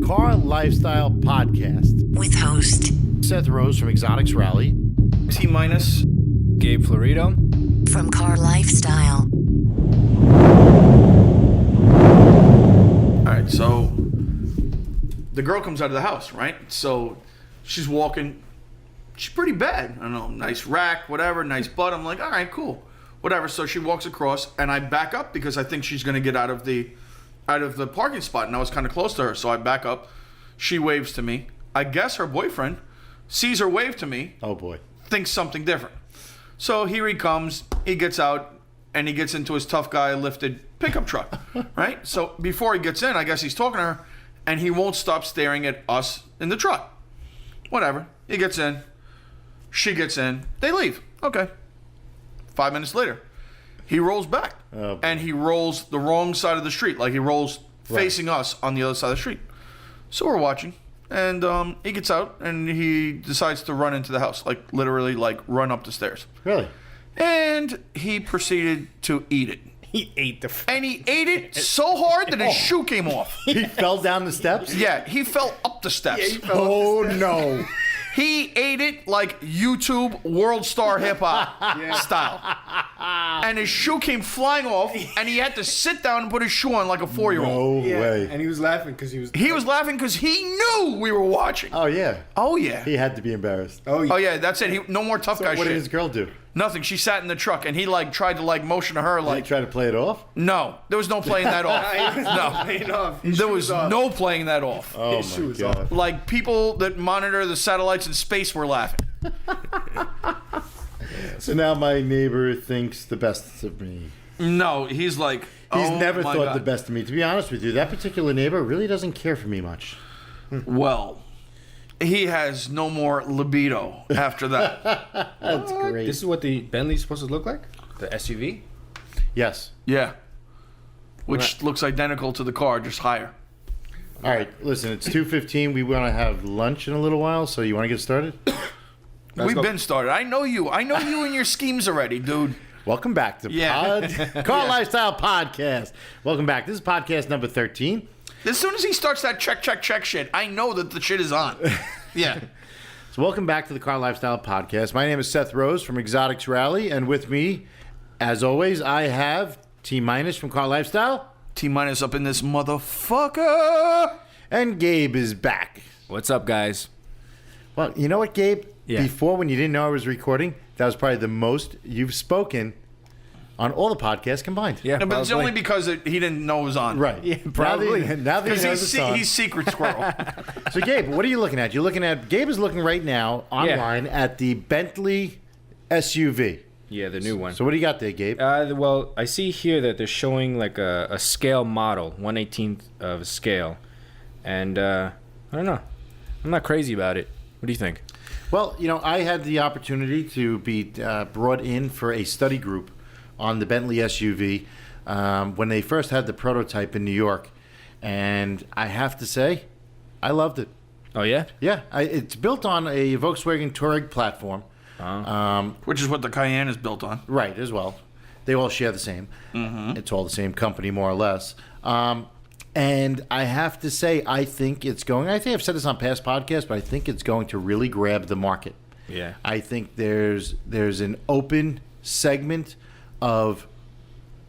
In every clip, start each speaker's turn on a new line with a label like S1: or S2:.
S1: Car Lifestyle Podcast
S2: with host
S1: Seth Rose from Exotics Rally,
S3: Tminus, Gabe Florido
S2: from Car Lifestyle.
S3: All right, so the girl comes out of the house, right? So she's walking. She's pretty bad. I don't know, nice rack, whatever, nice butt. I'm like, all right, cool, whatever. So she walks across, and I back up because I think she's gonna get out of the parking spot, and I was kind of close to her, so I back up. She waves to me. I guess her boyfriend sees her wave to me.
S1: Oh boy.
S3: Thinks something different. So here he comes. He gets out, and he gets into his tough guy lifted pickup truck, right? So before he gets in, I guess he's talking to her, and he won't stop staring at us in the truck. Whatever. He gets in. She gets in. They leave. Okay. 5 minutes later, he rolls back, and he rolls the wrong side of the street. Like he rolls facing us on the other side of the street. So we're watching, and he gets out, and he decides to run into the house, like literally, like run up the stairs.
S1: Really?
S3: And he proceeded to eat it.
S4: He ate the...
S3: And he ate it so hard that his shoe came off.
S1: He fell down the steps?
S3: Yeah, he fell up the steps.
S1: Oh no.
S3: He ate it like YouTube World Star Hip Hop style. And his shoe came flying off, and he had to sit down and put his shoe on like a 4-year-old.
S1: No way.
S4: And he was laughing because he was...
S3: He was laughing because he knew we were watching.
S1: Oh yeah.
S3: Oh, yeah.
S1: He had to be embarrassed.
S3: Oh, yeah, that's it. No more tough guy
S1: What
S3: shit.
S1: did his girl do?
S3: Nothing. She sat in the truck, and he like tried to like motion to her
S1: Did
S3: like...
S1: he try to play it off?
S3: No, there was no playing that off. No, there was no playing that off.
S1: Oh
S4: His shoe
S1: my
S4: was
S1: god.
S4: off.
S3: Like people that monitor the satellites in space were laughing.
S1: So now my neighbor thinks the best of me.
S3: No, he's like...
S1: He's
S3: oh
S1: never
S3: my
S1: thought
S3: God.
S1: the best of me. To be honest with you, that particular neighbor really doesn't care for me much.
S3: Well, he has no more libido after that.
S1: That's great.
S4: This is what the Bentley's supposed to look like? The SUV?
S1: Yes.
S3: Yeah. Which looks identical to the car, just higher.
S1: All right, listen, it's 2:15. We want to have lunch in a little while, so you want to get started?
S3: We've been started. I know you. I know you and your schemes already, dude.
S1: Welcome back to Car Lifestyle Podcast. Welcome back. This is podcast number 13.
S3: As soon as he starts that check shit, I know that the shit is on. Yeah.
S1: So welcome back to the Car Lifestyle Podcast. My name is Seth Rose from Exotics Rally, and with me, as always, I have Tminus from Car Lifestyle.
S3: T-minus up in this motherfucker.
S1: And Gabe is back.
S4: What's up, guys?
S1: Well, you know what, Gabe?
S4: Yeah.
S1: Before, when you didn't know I was recording, that was probably the most you've spoken on all the podcasts combined.
S4: Yeah,
S3: No, but it's only because he didn't know it was on.
S1: Right.
S4: Yeah, probably.
S1: Now that he
S3: Because
S1: knows it's on.
S3: he's secret squirrel.
S1: So, Gabe, what are you looking at? Gabe is looking right now online at the Bentley SUV.
S4: Yeah, the new one.
S1: So what do you got there, Gabe?
S4: Well, I see here that they're showing like a scale model, 1/18th of a scale. And I don't know. I'm not crazy about it. What do you think?
S1: Well, you know, I had the opportunity to be brought in for a study group on the Bentley SUV when they first had the prototype in New York. And I have to say, I loved it.
S4: Oh, yeah?
S1: Yeah, it's built on a Volkswagen Touareg platform.
S3: Which is what the Cayenne is built on.
S1: Right, as well. They all share the same. Mm-hmm. It's all the same company, more or less. And I have to say, I think I've said this on past podcasts, but I think it's going to really grab the market.
S4: Yeah.
S1: I think there's an open segment of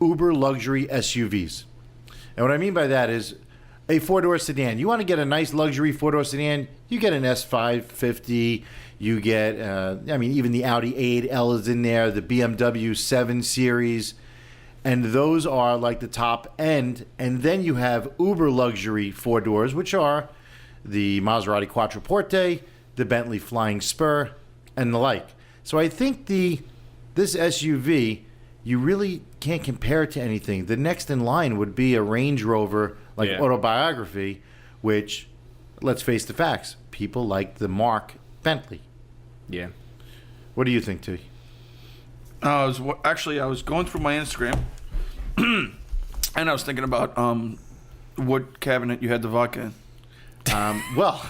S1: uber luxury SUVs. And what I mean by that is a four-door sedan. You want to get a nice luxury four-door sedan, you get an S550, you get, even the Audi A8L is in there, the BMW 7 Series, and those are like the top end. And then you have uber luxury four doors, which are the Maserati Quattroporte, the Bentley Flying Spur, and the like. So I think this SUV, you really can't compare it to anything. The next in line would be a Range Rover, Autobiography, which, let's face the facts, people like the Mark Bentley.
S4: Yeah.
S1: What do you think, T?
S3: I was going through my Instagram, and I was thinking about what cabinet you had the vodka in.
S1: Well,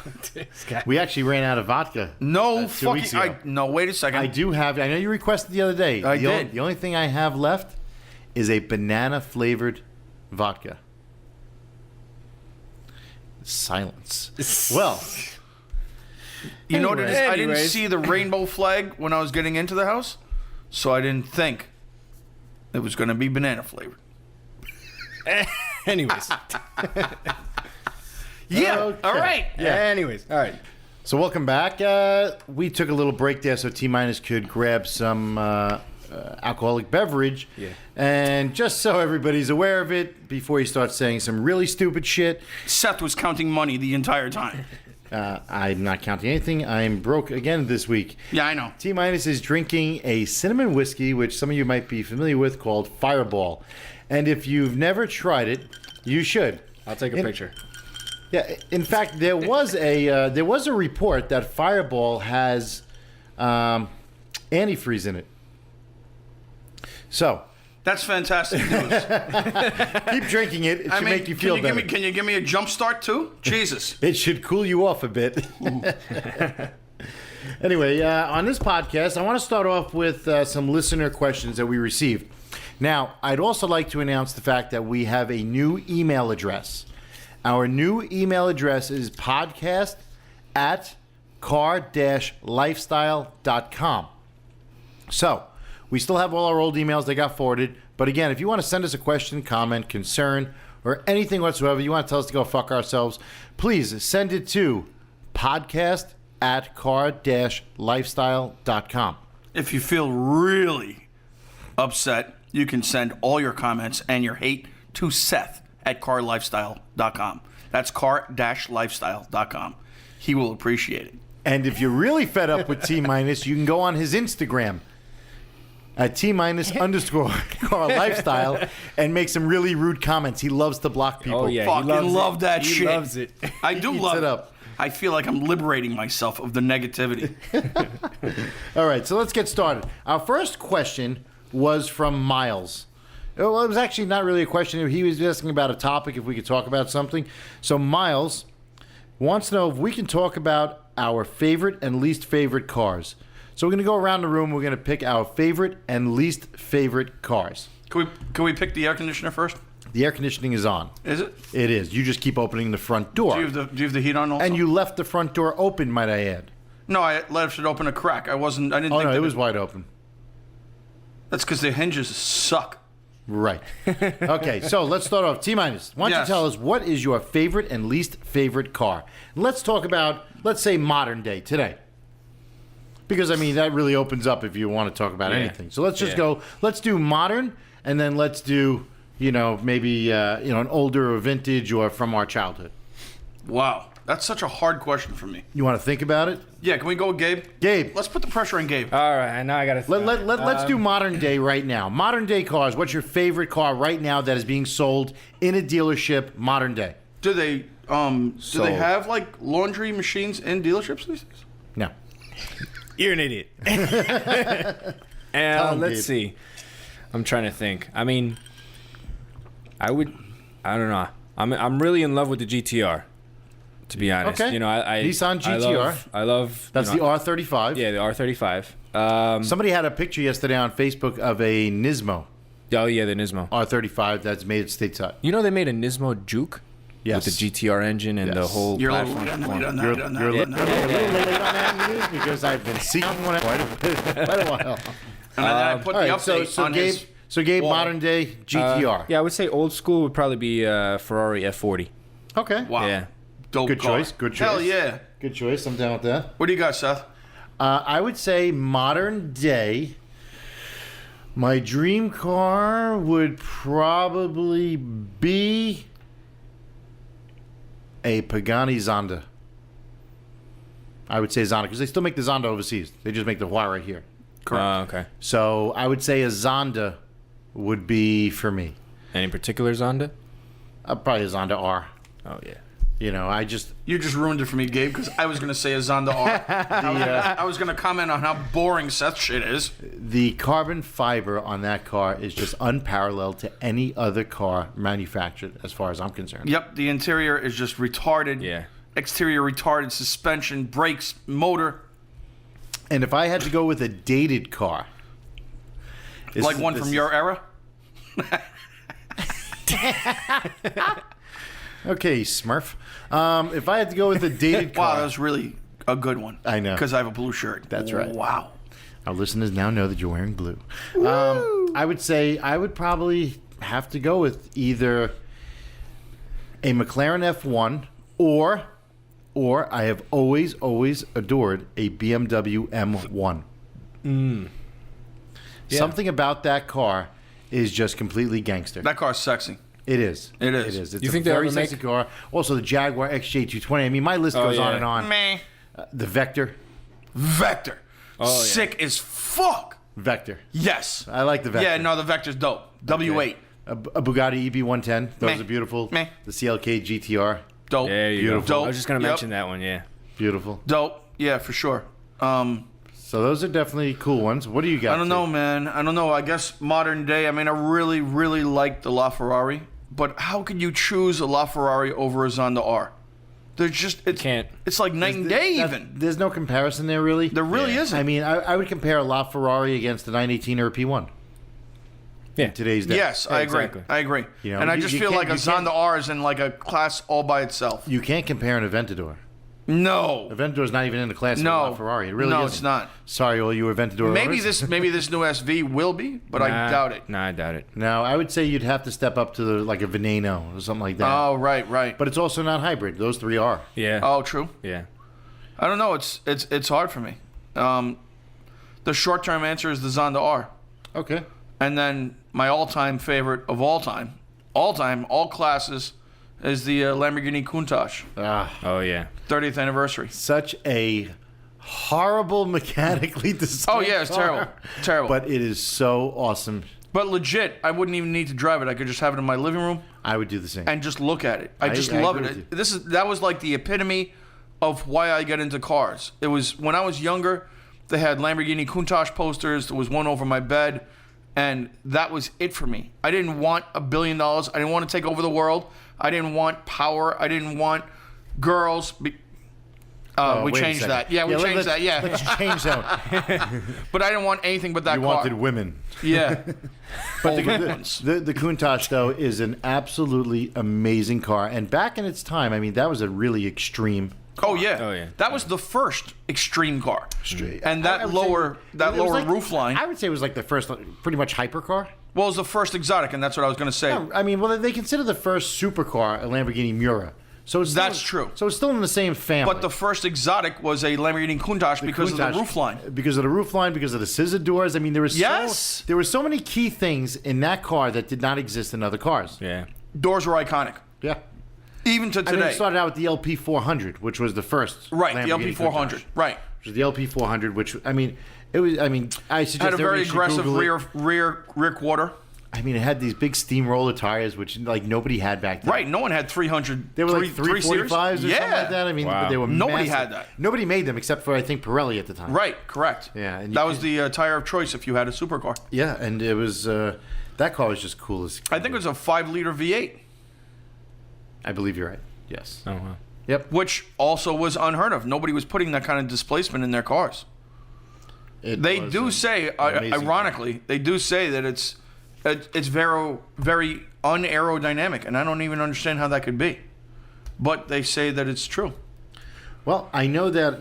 S1: we actually ran out of vodka.
S3: No
S1: 2 weeks
S3: fucking.
S1: ago.
S3: No, wait a second.
S1: I do have. I know you requested the other day.
S3: I did.
S1: The only thing I have left is a banana flavored vodka. silence. Well,
S3: You know what it is? I didn't
S4: Anyways.
S3: see the rainbow flag when I was getting into the house, so I didn't think it was going to be banana flavored.
S4: Anyways.
S3: Yeah.
S1: Okay.
S3: All right.
S1: Yeah.
S4: Anyways. All right.
S1: so welcome back. We took a little break there so T-Minus could grab some alcoholic beverage.
S4: Yeah.
S1: And just so everybody's aware of it, before he starts saying some really stupid shit,
S3: Seth was counting money the entire time.
S1: I'm not counting anything. I'm broke again this week.
S3: Yeah, I know.
S1: T-Minus is drinking a cinnamon whiskey, which some of you might be familiar with, called Fireball. And if you've never tried it, you should.
S4: I'll take a picture.
S1: Yeah, in fact, there was a report that Fireball has antifreeze in it. So
S3: That's fantastic news.
S1: keep drinking it. It should make you feel better.
S3: Can you give me a jump start too? Jesus.
S1: It should cool you off a bit. Anyway, on this podcast, I want to start off with some listener questions that we received. Now, I'd also like to announce the fact that we have a new email address. Our new email address is podcast@car-lifestyle.com. So, we still have all our old emails. They got forwarded. But again, if you want to send us a question, comment, concern, or anything whatsoever, you want to tell us to go fuck ourselves, please send it to podcast@car-lifestyle.com.
S3: If you feel really upset, you can send all your comments and your hate to Seth at carlifestyle.com. That's car-lifestyle.com. He will appreciate it.
S1: And if you're really fed up with T-Minus, you can go on his Instagram at T-_car lifestyle and make some really rude comments. He loves to block people.
S4: Oh, yeah.
S3: Fucking
S4: loves
S3: love
S4: it.
S3: that
S4: He
S3: shit.
S4: loves it.
S3: I do
S1: Eats
S3: love
S1: it up.
S3: I feel like I'm liberating myself of the negativity.
S1: All right, so let's get started. Our first question was from Miles. Well, it was actually not really a question. He was asking about a topic, if we could talk about something. So Miles wants to know if we can talk about our favorite and least favorite cars. So we're going to go around the room. We're going to pick our favorite and least favorite cars.
S3: Can we pick the air conditioner first?
S1: The air conditioning is on.
S3: Is it?
S1: It is. You just keep opening the front door.
S3: Do you have the heat on also?
S1: And you left the front door open, might I add.
S3: No, I left it open a crack. I didn't
S1: Oh,
S3: think
S1: no,
S3: that
S1: it was wide open.
S3: That's because the hinges suck.
S1: Right. Okay, so let's start off. T-Minus, why don't
S3: Yes.
S1: you tell us what is your favorite and least favorite car? And let's talk about, let's say, modern day, today. Because, I mean, that really opens up if you want to talk about
S4: Yeah.
S1: anything. So let's just
S4: Yeah.
S1: go, let's do modern, and then let's do, maybe, an older or vintage or from our childhood.
S3: Wow. That's such a hard question for me.
S1: You want to think about it?
S3: Yeah, can we go with Gabe?
S1: Gabe.
S3: Let's put the pressure on Gabe.
S4: All right. Now I got to...
S1: Let's do modern day right now. Modern day cars. What's your favorite car right now that is being sold in a dealership modern day?
S3: Do they
S1: Sold.
S3: have like laundry machines in dealerships these days?
S1: No.
S4: You're an idiot.
S1: him,
S4: Let's
S1: Gabe.
S4: see. I'm trying to think. I mean, I don't know. I'm really in love with the GTR, to be honest.
S1: Okay.
S4: I
S1: Nissan GTR.
S4: I love
S1: That's the R35.
S4: Yeah, the R35.
S1: Somebody had a picture yesterday on Facebook of a Nismo
S4: Oh yeah, the Nismo.
S1: R35 that's made it stateside.
S4: You know they made a Nismo Juke
S1: Yes.
S4: with the GTR engine and the
S1: Yes.
S4: whole
S3: You're a little
S4: platform.
S3: late on that.
S1: You're,
S3: late on that,
S1: you're a
S3: late
S1: little
S3: on that.
S1: late on that news because I've been seeking one quite a while.
S3: And then I put
S1: All
S3: the
S1: right,
S3: update
S1: so
S3: on
S1: Gabe,
S3: his wall.
S1: modern day GTR.
S4: Yeah, I would say old school would probably be Ferrari F40.
S1: Okay.
S3: Wow.
S4: Yeah.
S3: Dope
S1: Good
S3: car.
S1: choice. Good choice.
S3: Hell yeah.
S1: Good choice. I'm down with that.
S3: What do you got, Seth?
S1: I would say modern day. My dream car would probably be a Pagani Zonda. I would say Zonda because they still make the Zonda overseas. They just make the Y right here.
S4: Okay.
S1: So I would say a Zonda would be for me.
S4: Any particular Zonda?
S1: Probably a Zonda R.
S4: Oh yeah.
S1: You know, I just
S3: You just ruined it for me, Gabe, because I was going to say a Zonda R. I was going to comment on how boring Seth's shit is.
S1: the carbon fiber on that car is just unparalleled to any other car manufactured, as far as I'm concerned.
S3: Yep, the interior is just retarded.
S4: Yeah.
S3: Exterior retarded, suspension, brakes, motor.
S1: And if I had to go with a dated car,
S3: Like one from your era?
S1: Okay, Smurf. If I had to go with a dated car,
S3: Wow, that was really a good one.
S1: I know.
S3: Because I have a blue shirt.
S1: That's right.
S3: Wow.
S1: our listeners now know that you're wearing blue. I would say I would probably have to go with either a McLaren F1 or I have always adored a BMW M1.
S4: Yeah.
S1: Something about that car is just completely gangster.
S3: That car's sexy.
S1: It is.
S3: It is.
S1: It is. It's
S4: You
S1: a
S4: think they'll
S1: very
S4: ever
S1: sexy
S4: make-
S1: car. Also, the Jaguar XJ220. I mean, my list goes on
S4: yeah.
S1: and on.
S3: Meh.
S1: The Vector.
S3: Vector.
S4: Oh, yeah.
S3: Sick as fuck.
S1: Vector.
S3: Yes.
S1: I like the Vector.
S3: Yeah, no, the Vector's dope. W8.
S1: A Bugatti EB110. Those
S3: Meh.
S1: are beautiful.
S3: Meh.
S1: The CLK GTR.
S3: Dope.
S4: There you
S1: Beautiful.
S4: go.
S3: Dope.
S4: I was just gonna
S3: Yep.
S4: mention that one. Yeah.
S1: Beautiful.
S3: Dope. Yeah, for sure.
S1: So those are definitely cool ones. What do you got?
S3: I don't know, man. I don't know. I guess modern day, I mean, I really, really like the LaFerrari. But how could you choose a LaFerrari over a Zonda R? There's just...
S4: Can't.
S3: It's like night and day, even.
S1: There's no comparison there, really.
S3: There really isn't.
S1: I mean, I would compare a LaFerrari against a 918 or a P1
S4: Yeah.
S1: in today's day.
S3: Yes, I agree.
S4: exactly.
S3: I agree.
S1: You know,
S3: and I
S1: you-
S3: just
S1: you
S3: feel
S1: can't-
S3: like a
S1: you can't-
S3: Zonda R is in like a class all by itself.
S1: You can't compare an Aventador.
S3: No.
S1: Aventador's not even in the class
S3: No.
S1: of a LaFerrari. It really
S3: No,
S1: isn't.
S3: it's not.
S1: Sorry, all you Aventador
S3: Maybe
S1: owners.
S3: maybe this new SV will be, but I doubt it.
S4: Nah, I doubt it.
S1: No, I would say you'd have to step up to like a Veneno or something like that.
S3: Oh, right.
S1: But it's also not hybrid. Those three are.
S4: Yeah.
S3: Oh, true.
S4: Yeah.
S3: I don't know. It's hard for me. The short term answer is the Zonda R,
S1: Okay.
S3: and then my all time favorite of all classes, is the Lamborghini Countach,
S4: Oh yeah.
S3: 30th anniversary.
S1: Such a horrible mechanically designed
S3: Oh yeah, it's terrible, terrible.
S1: But it is so awesome.
S3: But legit, I wouldn't even need to drive it. I could just have it in my living room
S1: I would do the same.
S3: and just look at it. I just
S1: I
S3: love
S1: agree
S3: it.
S1: with you.
S3: That was like the epitome of why I get into cars. It was when I was younger. They had Lamborghini Countach posters. There was one over my bed, and that was it for me. I didn't want $1 billion. I didn't want to take over the world. I didn't want power. I didn't want girls. We
S1: Wait a
S3: changed
S1: second.
S3: that. Yeah, we changed that. Yeah,
S1: Let's change that.
S3: but I didn't want anything but that
S1: You
S3: car.
S1: wanted women.
S3: Yeah,
S1: But
S3: Older
S1: the,
S3: ones.
S1: the Countach, though, is an absolutely amazing car. And back in its time, I mean, that was a really extreme.
S3: Oh yeah.
S4: Oh, yeah.
S3: That was the first extreme car. And
S1: I
S3: that
S1: would say
S3: lower
S1: it was
S3: lower
S1: like-
S3: roof line.
S1: I would say it was like the first, pretty much hypercar.
S3: Well, it was the first exotic, and that's what I was going to say.
S1: I mean, well, they consider the first supercar a Lamborghini Miura. So it's
S3: That's
S1: still,
S3: true.
S1: So it's still in the same family.
S3: But the first exotic was a Lamborghini Countach because of the
S1: Countach,
S3: roof line.
S1: Because of the roof line, because of the scissor doors. I mean,
S3: Yes.
S1: there were so many key things in that car that did not exist in other cars.
S4: Yeah.
S3: Doors were iconic,
S1: Yeah.
S3: even to
S1: I mean,
S3: today.
S1: it started out with the LP400, which was the first.
S3: Right, the
S1: Lamborghini
S3: LP400.
S1: Countach.
S3: Right.
S1: Which was the LP400, which I mean, it was. I mean, I suggest
S3: Had a very
S1: everybody should
S3: aggressive
S1: Google it.
S3: rear quarter.
S1: I mean, it had these big steamroller tires, which like nobody had back then.
S3: Right. No one had 300.
S1: They were like
S3: three series.
S1: 345s or
S3: Yeah.
S1: something like that. I mean,
S4: Wow.
S1: but they were
S3: Nobody
S1: massive.
S3: had that.
S1: Nobody made them except for I think Pirelli at the time.
S3: Right. Correct.
S1: Yeah, and you
S3: That was
S1: can-
S3: the tire of choice if you had a supercar.
S1: Yeah, and it was that car was just cool as.
S3: I think it was a 5-liter V8,
S1: I believe you're right. Yes.
S4: Oh wow.
S1: Yep.
S3: which also was unheard of. Nobody was putting that kind of displacement in their cars.
S1: It
S3: They
S1: was
S3: do
S1: an
S3: say,
S1: amazing
S3: ironically, they do say that it's very, very unaerodynamic, and I don't even understand how that could be. But they say that it's true.
S1: Well, I know that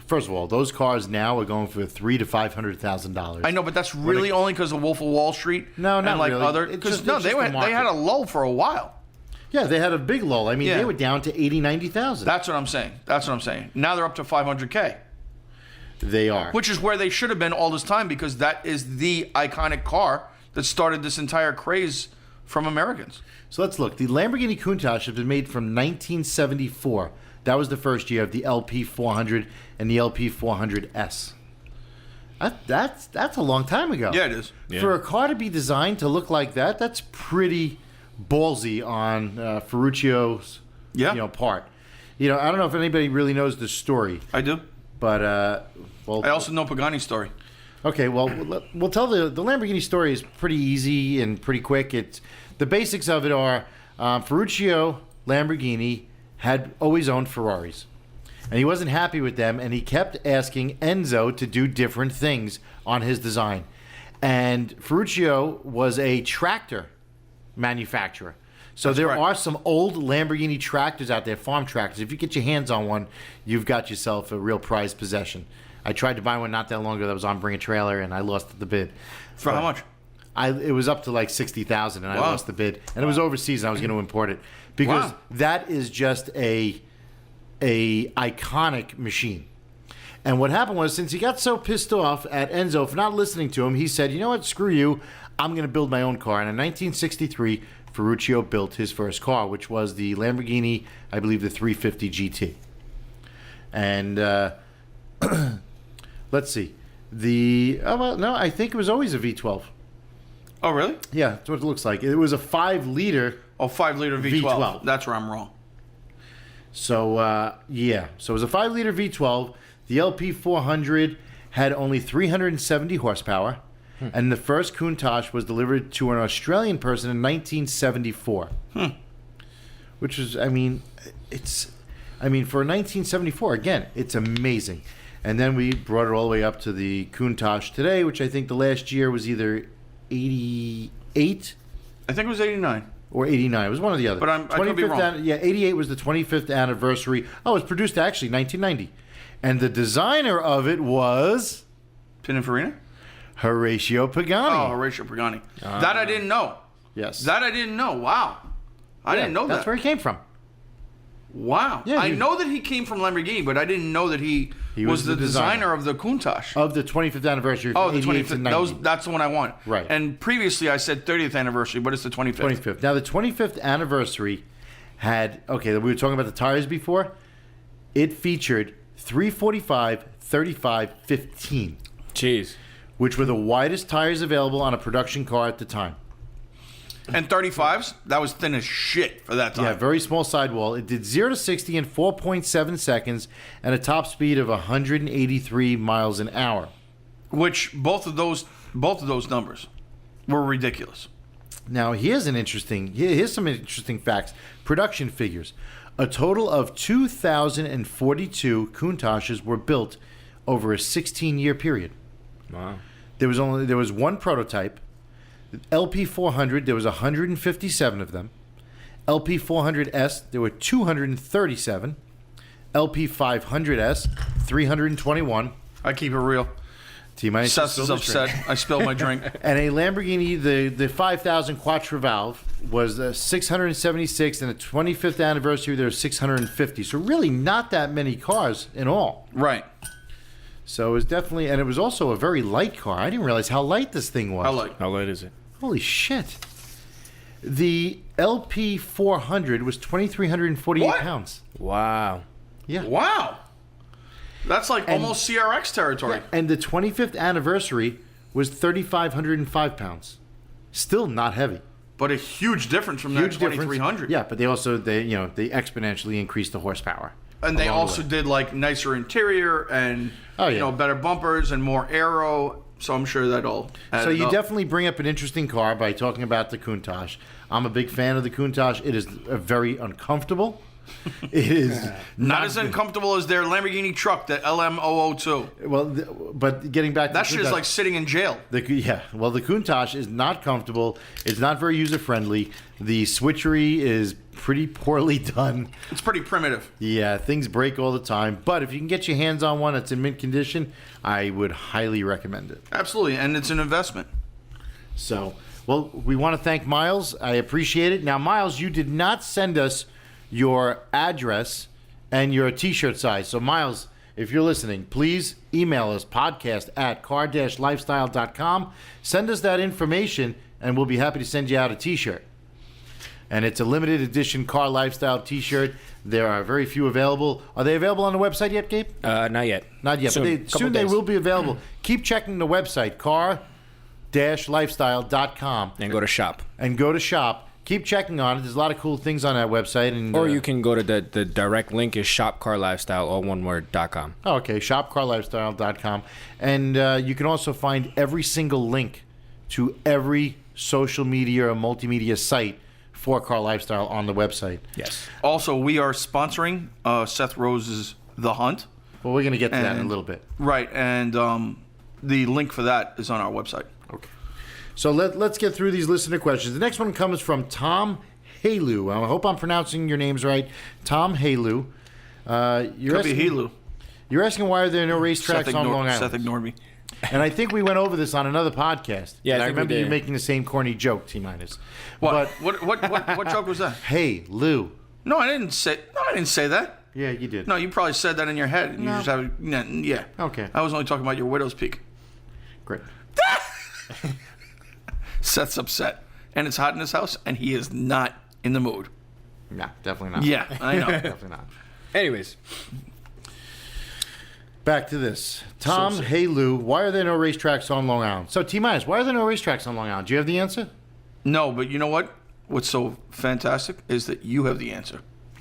S1: first of all, those cars now are going for $300,000 to $500,000.
S3: I know, but that's really only because of Wolf of Wall Street.
S1: No, not
S3: and like
S1: really.
S3: other
S1: It's
S3: because
S1: just-
S3: no,
S1: it's
S3: they
S1: just the
S3: went they had a
S1: market.
S3: lull for a while.
S1: Yeah, they had a big lull. I mean,
S3: Yeah.
S1: they were down to 90,000.
S3: That's what I'm saying. That's what I'm saying. Now they're up to 500K,
S1: They are.
S3: which is where they should have been all this time because that is the iconic car that started this entire craze from Americans.
S1: So let's look. The Lamborghini Countach has been made from 1974. That was the first year of the LP400 and the LP400S. That's a long time ago.
S3: Yeah, it is.
S4: Yeah.
S1: For a car to be designed to look like that, that's pretty ballsy on Ferruccio's part. I don't know if anybody really knows the story,
S3: I do.
S1: but well,
S3: I also know Pagani's story.
S1: okay, well, we'll tell the Lamborghini story is pretty easy and pretty quick. It's the basics of it are Ferruccio Lamborghini had always owned Ferraris, and he wasn't happy with them, and he kept asking Enzo to do different things on his design. And Ferruccio was a tractor manufacturer, So there
S3: correct.
S1: are some old Lamborghini tractors out there, farm tractors. If you get your hands on one, you've got yourself a real prized possession. I tried to buy one not that long ago that was on Bring a Trailer, and I lost the bid.
S3: For how much?
S1: It was up to like 60,000, and I
S3: Wow.
S1: lost the bid. And it was overseas, and I was going to import it because
S3: Wow.
S1: that is just a iconic machine. And what happened was, since he got so pissed off at Enzo for not listening to him, he said, "You know what? Screw you. I'm going to build my own car." And in 1963, Ferruccio built his first car, which was the Lamborghini, I believe, the 350 GT. And let's see, I think it was always a V12.
S3: Oh, really?
S1: Yeah, that's what it looks like. It was a 5-liter.
S3: Oh, 5-liter V12.
S1: V12.
S3: That's where I'm wrong.
S1: So, So it was a 5-liter V12. The LP400 had only 370 horsepower. And the first Countach was delivered to an Australian person in 1974. Which is, for 1974, again, it's amazing. And then we brought it all the way up to the Countach today, which I think the last year was either 88
S3: I think it was 89.
S1: or 89. It was one or the other.
S3: But I could be
S1: 25th
S3: wrong.
S1: 88 was the 25th anniversary. Oh, it was produced actually 1990. And the designer of it was
S3: Pininfarina?
S1: Horatio Pagani.
S3: Oh, Horatio Pagani. That I didn't know.
S1: Yes.
S3: That I didn't know. Wow. I didn't know
S1: That's
S3: that.
S1: where he came from.
S3: Wow.
S1: Yeah,
S3: I
S1: he-
S3: know that he came from Lamborghini, but I didn't know that he was the designer of the Countach.
S1: Of the 25th anniversary
S3: Oh,
S1: from
S3: the
S1: 88 to
S3: 25th.
S1: 90.
S3: That's the one I want.
S1: Right.
S3: And previously I said 30th anniversary, but it's the 25th.
S1: 25th. Now, the 25th anniversary had, we were talking about the tires before. It featured 345, 35, 15,
S4: Jeez.
S1: which were the widest tires available on a production car at the time.
S3: And 35s, that was thin as shit for that time.
S1: Yeah, very small sidewall. It did 0 to 60 in 4.7 seconds and a top speed of 183 miles an hour.
S3: Which both of those numbers were ridiculous.
S1: Now, here's some interesting facts. Production figures. A total of 2,042 Countaches were built over a 16-year period.
S4: Wow.
S1: There was one prototype. LP400, there was 157 of them. LP400S, there were 237. LP500S, 321.
S3: I keep it real.
S1: T-minus
S3: Seth is upset. I spilled my drink.
S1: And a Lamborghini, the 5000 Quattro Valve was 676, and the 25th anniversary there was 650. So really not that many cars in all.
S3: Right.
S1: So it was definitely, and it was also a very light car. I didn't realize how light this thing was.
S3: I like.
S4: How late is it?
S1: Holy shit. The LP400 was 2,348
S3: What?
S1: pounds.
S4: Wow.
S1: Yeah.
S3: Wow. That's like almost CRX territory.
S1: And the 25th anniversary was 3,505 pounds. Still not heavy.
S3: But a huge difference from that
S1: Huge difference.
S3: 2,300.
S1: Yeah, but they exponentially increased the horsepower.
S3: And they
S1: along the
S3: also
S1: way.
S3: did like nicer interior and
S1: Oh, yeah.
S3: better bumpers and more aero. So I'm sure that all.
S1: So
S3: added
S1: you
S3: up.
S1: definitely bring up an interesting car by talking about the Countach. I'm a big fan of the Countach. It is very uncomfortable. It is
S3: not as uncomfortable as their Lamborghini truck, the LM002.
S1: Well, but getting back to
S3: That
S1: the
S3: shit is
S1: Countach-
S3: like sitting in jail.
S1: the Countach is not comfortable. It's not very user friendly. The switchery is pretty poorly done.
S3: It's pretty primitive.
S1: Yeah, things break all the time. But if you can get your hands on one that's in mint condition, I would highly recommend it.
S3: Absolutely, and it's an investment.
S1: So, well, we want to thank Miles. I appreciate it. Now, Miles, you did not send us your address and your T-shirt size. So, Miles, if you're listening, please email us, podcast@car-lifestyle.com. Send us that information, and we'll be happy to send you out a T-shirt. And it's a limited edition Car Lifestyle T-shirt. There are very few available. Are they available on the website yet, Gabe?
S4: Not yet.
S1: Not yet,
S4: Soon.
S1: but
S4: Couple
S1: soon they
S4: days.
S1: will be available. Keep checking the website, car-lifestyle.com,
S4: And go to shop.
S1: and go to shop. Keep checking on it. There's a lot of cool things on that website. And
S4: Or you can go to the direct link is shopcarlifestyle, all one word, .com.
S1: okay, shopcarlifestyle.com. And you can also find every single link to every social media or multimedia site for Car Lifestyle on the website.
S4: Yes.
S3: Also, we are sponsoring Seth Rose's The Hunt.
S1: Well, we're going to get to that in a
S3: And-
S1: little bit.
S3: Right, and the link for that is on our website.
S1: Okay. So let's get through these listener questions. The next one comes from Tom Halou. I hope I'm pronouncing your names right. Tom Halou.
S3: Could be Helu.
S1: You're asking why are there no racetracks on Long Island?
S3: Seth ignored me.
S1: And I think we went over this on another podcast.
S4: Yeah,
S1: And
S4: I
S1: I
S4: think we
S1: remember you
S4: did.
S1: making the same corny joke, T-minus.
S3: What?
S1: But,
S3: What joke was that?
S1: hey, Lou.
S3: No, I didn't say that.
S1: Yeah, you did.
S3: No, you probably said that in your head. You
S1: No.
S3: just have yeah.
S1: Okay.
S3: I was only talking about your widow's peak.
S1: Great.
S3: Seth's upset, and it's hot in his house, and he is not in the mood.
S1: No, definitely not.
S3: Yeah, I know.
S1: Definitely not.
S4: Anyways,
S1: Back to this. Tom,
S3: So-
S1: hey Lou, why are there no racetracks on Long Island? So T-minus, why are there no racetracks on Long Island? Do you have the answer?
S3: No, but you know what? What's so fantastic is that you have the answer.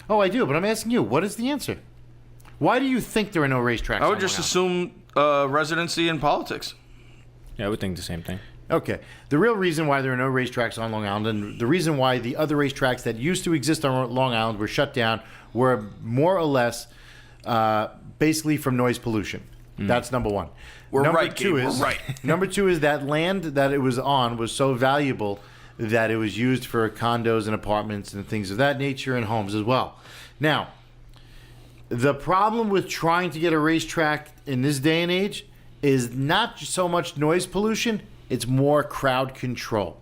S1: Oh, I do, but I'm asking you, what is the answer? Why do you think there are no racetracks
S3: I
S1: on
S3: would just
S1: Long Island?
S3: assume residency in politics.
S4: yeah, I would think the same thing.
S1: Okay. The real reason why there are no racetracks on Long Island, and the reason why the other racetracks that used to exist on Long Island were shut down, were more or less basically from noise pollution. That's number one.
S3: We're
S1: number
S3: right,
S1: two
S3: Gabe,
S1: is,
S3: we're right.
S1: Number two is that land that it was on was so valuable that it was used for condos and apartments and things of that nature and homes as well. Now, the problem with trying to get a racetrack in this day and age is not so much noise pollution, it's more crowd control.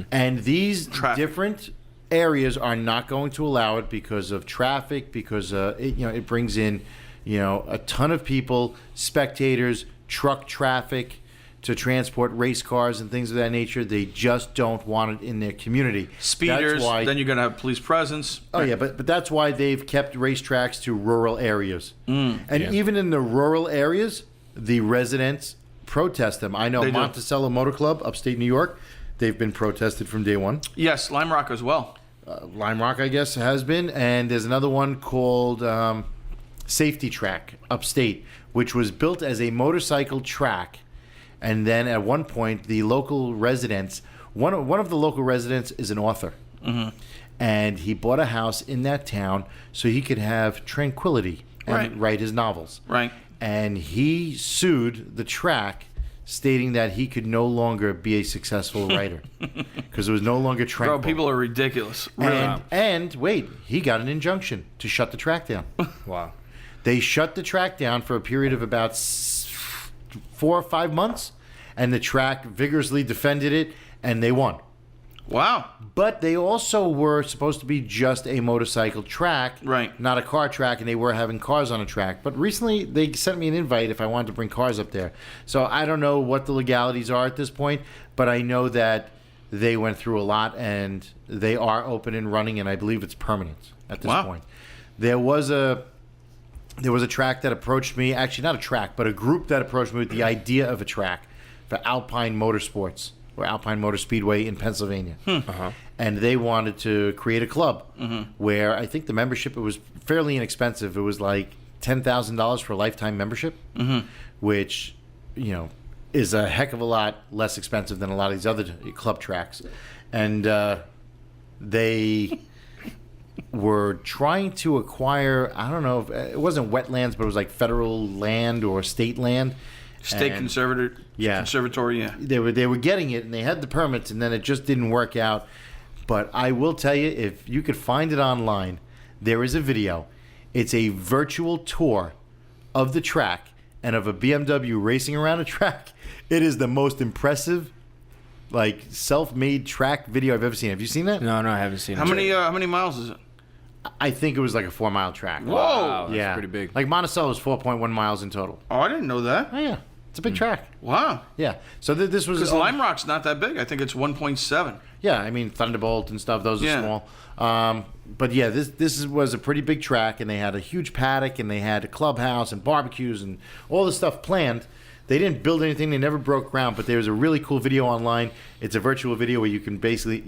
S1: And these
S3: Traffic.
S1: different areas are not going to allow it because of traffic, because it brings in a ton of people, spectators, truck traffic to transport race cars and things of that nature. They just don't want it in their community.
S3: Speeders,
S1: That's why,
S3: then you're going to have police presence.
S1: oh yeah, but that's why they've kept racetracks to rural areas. And
S4: Yeah.
S1: even in the rural areas, the residents protest them. I know
S3: They do.
S1: Monticello Motor Club, upstate New York, they've been protested from day one.
S3: Yes, Lime Rock as well.
S1: Lime Rock, I guess, has been. And there's another one called Safety Track, upstate, which was built as a motorcycle track. And then at one point, the local residents, one of the local residents is an author. And he bought a house in that town so he could have tranquility and
S3: Right.
S1: write his novels.
S3: Right.
S1: And he sued the track, stating that he could no longer be a successful writer because it was no longer tranquil.
S3: Bro, people are ridiculous. Really.
S1: And wait, he got an injunction to shut the track down.
S4: Wow.
S1: They shut the track down for a period of about 4 or 5 months, and the track vigorously defended it, and they won.
S3: Wow.
S1: But they also were supposed to be just a motorcycle track,
S3: Right.
S1: not a car track, and they were having cars on a track. But recently, they sent me an invite if I wanted to bring cars up there. So I don't know what the legalities are at this point, but I know that they went through a lot, and they are open and running, and I believe it's permanent at this
S3: Wow.
S1: point. There was a track that approached me, actually not a track, but a group that approached me with the idea of a track for Alpine Motorsports or Alpine Motor Speedway in Pennsylvania. And they wanted to create a club where I think the membership, it was fairly inexpensive. It was like $10,000 for a lifetime membership, which, is a heck of a lot less expensive than a lot of these other club tracks. And they were trying to acquire, I don't know, if it wasn't wetlands, but it was like federal land or state land.
S3: State
S1: And
S3: conservatory, yeah.
S1: They were getting it, and they had the permits, and then it just didn't work out. But I will tell you, if you could find it online, there is a video. It's a virtual tour of the track and of a BMW racing around a track. It is the most impressive, like, self-made track video I've ever seen. Have you seen that?
S4: No, I haven't seen
S3: How
S4: it.
S3: many miles is it?
S1: I think it was like a 4-mile track.
S3: Whoa.
S4: Wow, that's
S1: Yeah,
S4: pretty big.
S1: Like Monticello is 4.1 miles in total.
S3: Oh, I didn't know that.
S1: Oh yeah, it's a big track.
S3: Wow.
S1: Yeah. So this was
S3: Because Lime Rock's not that big. I think it's 1.7.
S1: Yeah, I mean Thunderbolt and stuff. Those are
S3: Yeah.
S1: small. But yeah, was a pretty big track, and they had a huge paddock, and they had a clubhouse and barbecues and all the stuff planned. They didn't build anything. They never broke ground. But there's a really cool video online. It's a virtual video where you can basically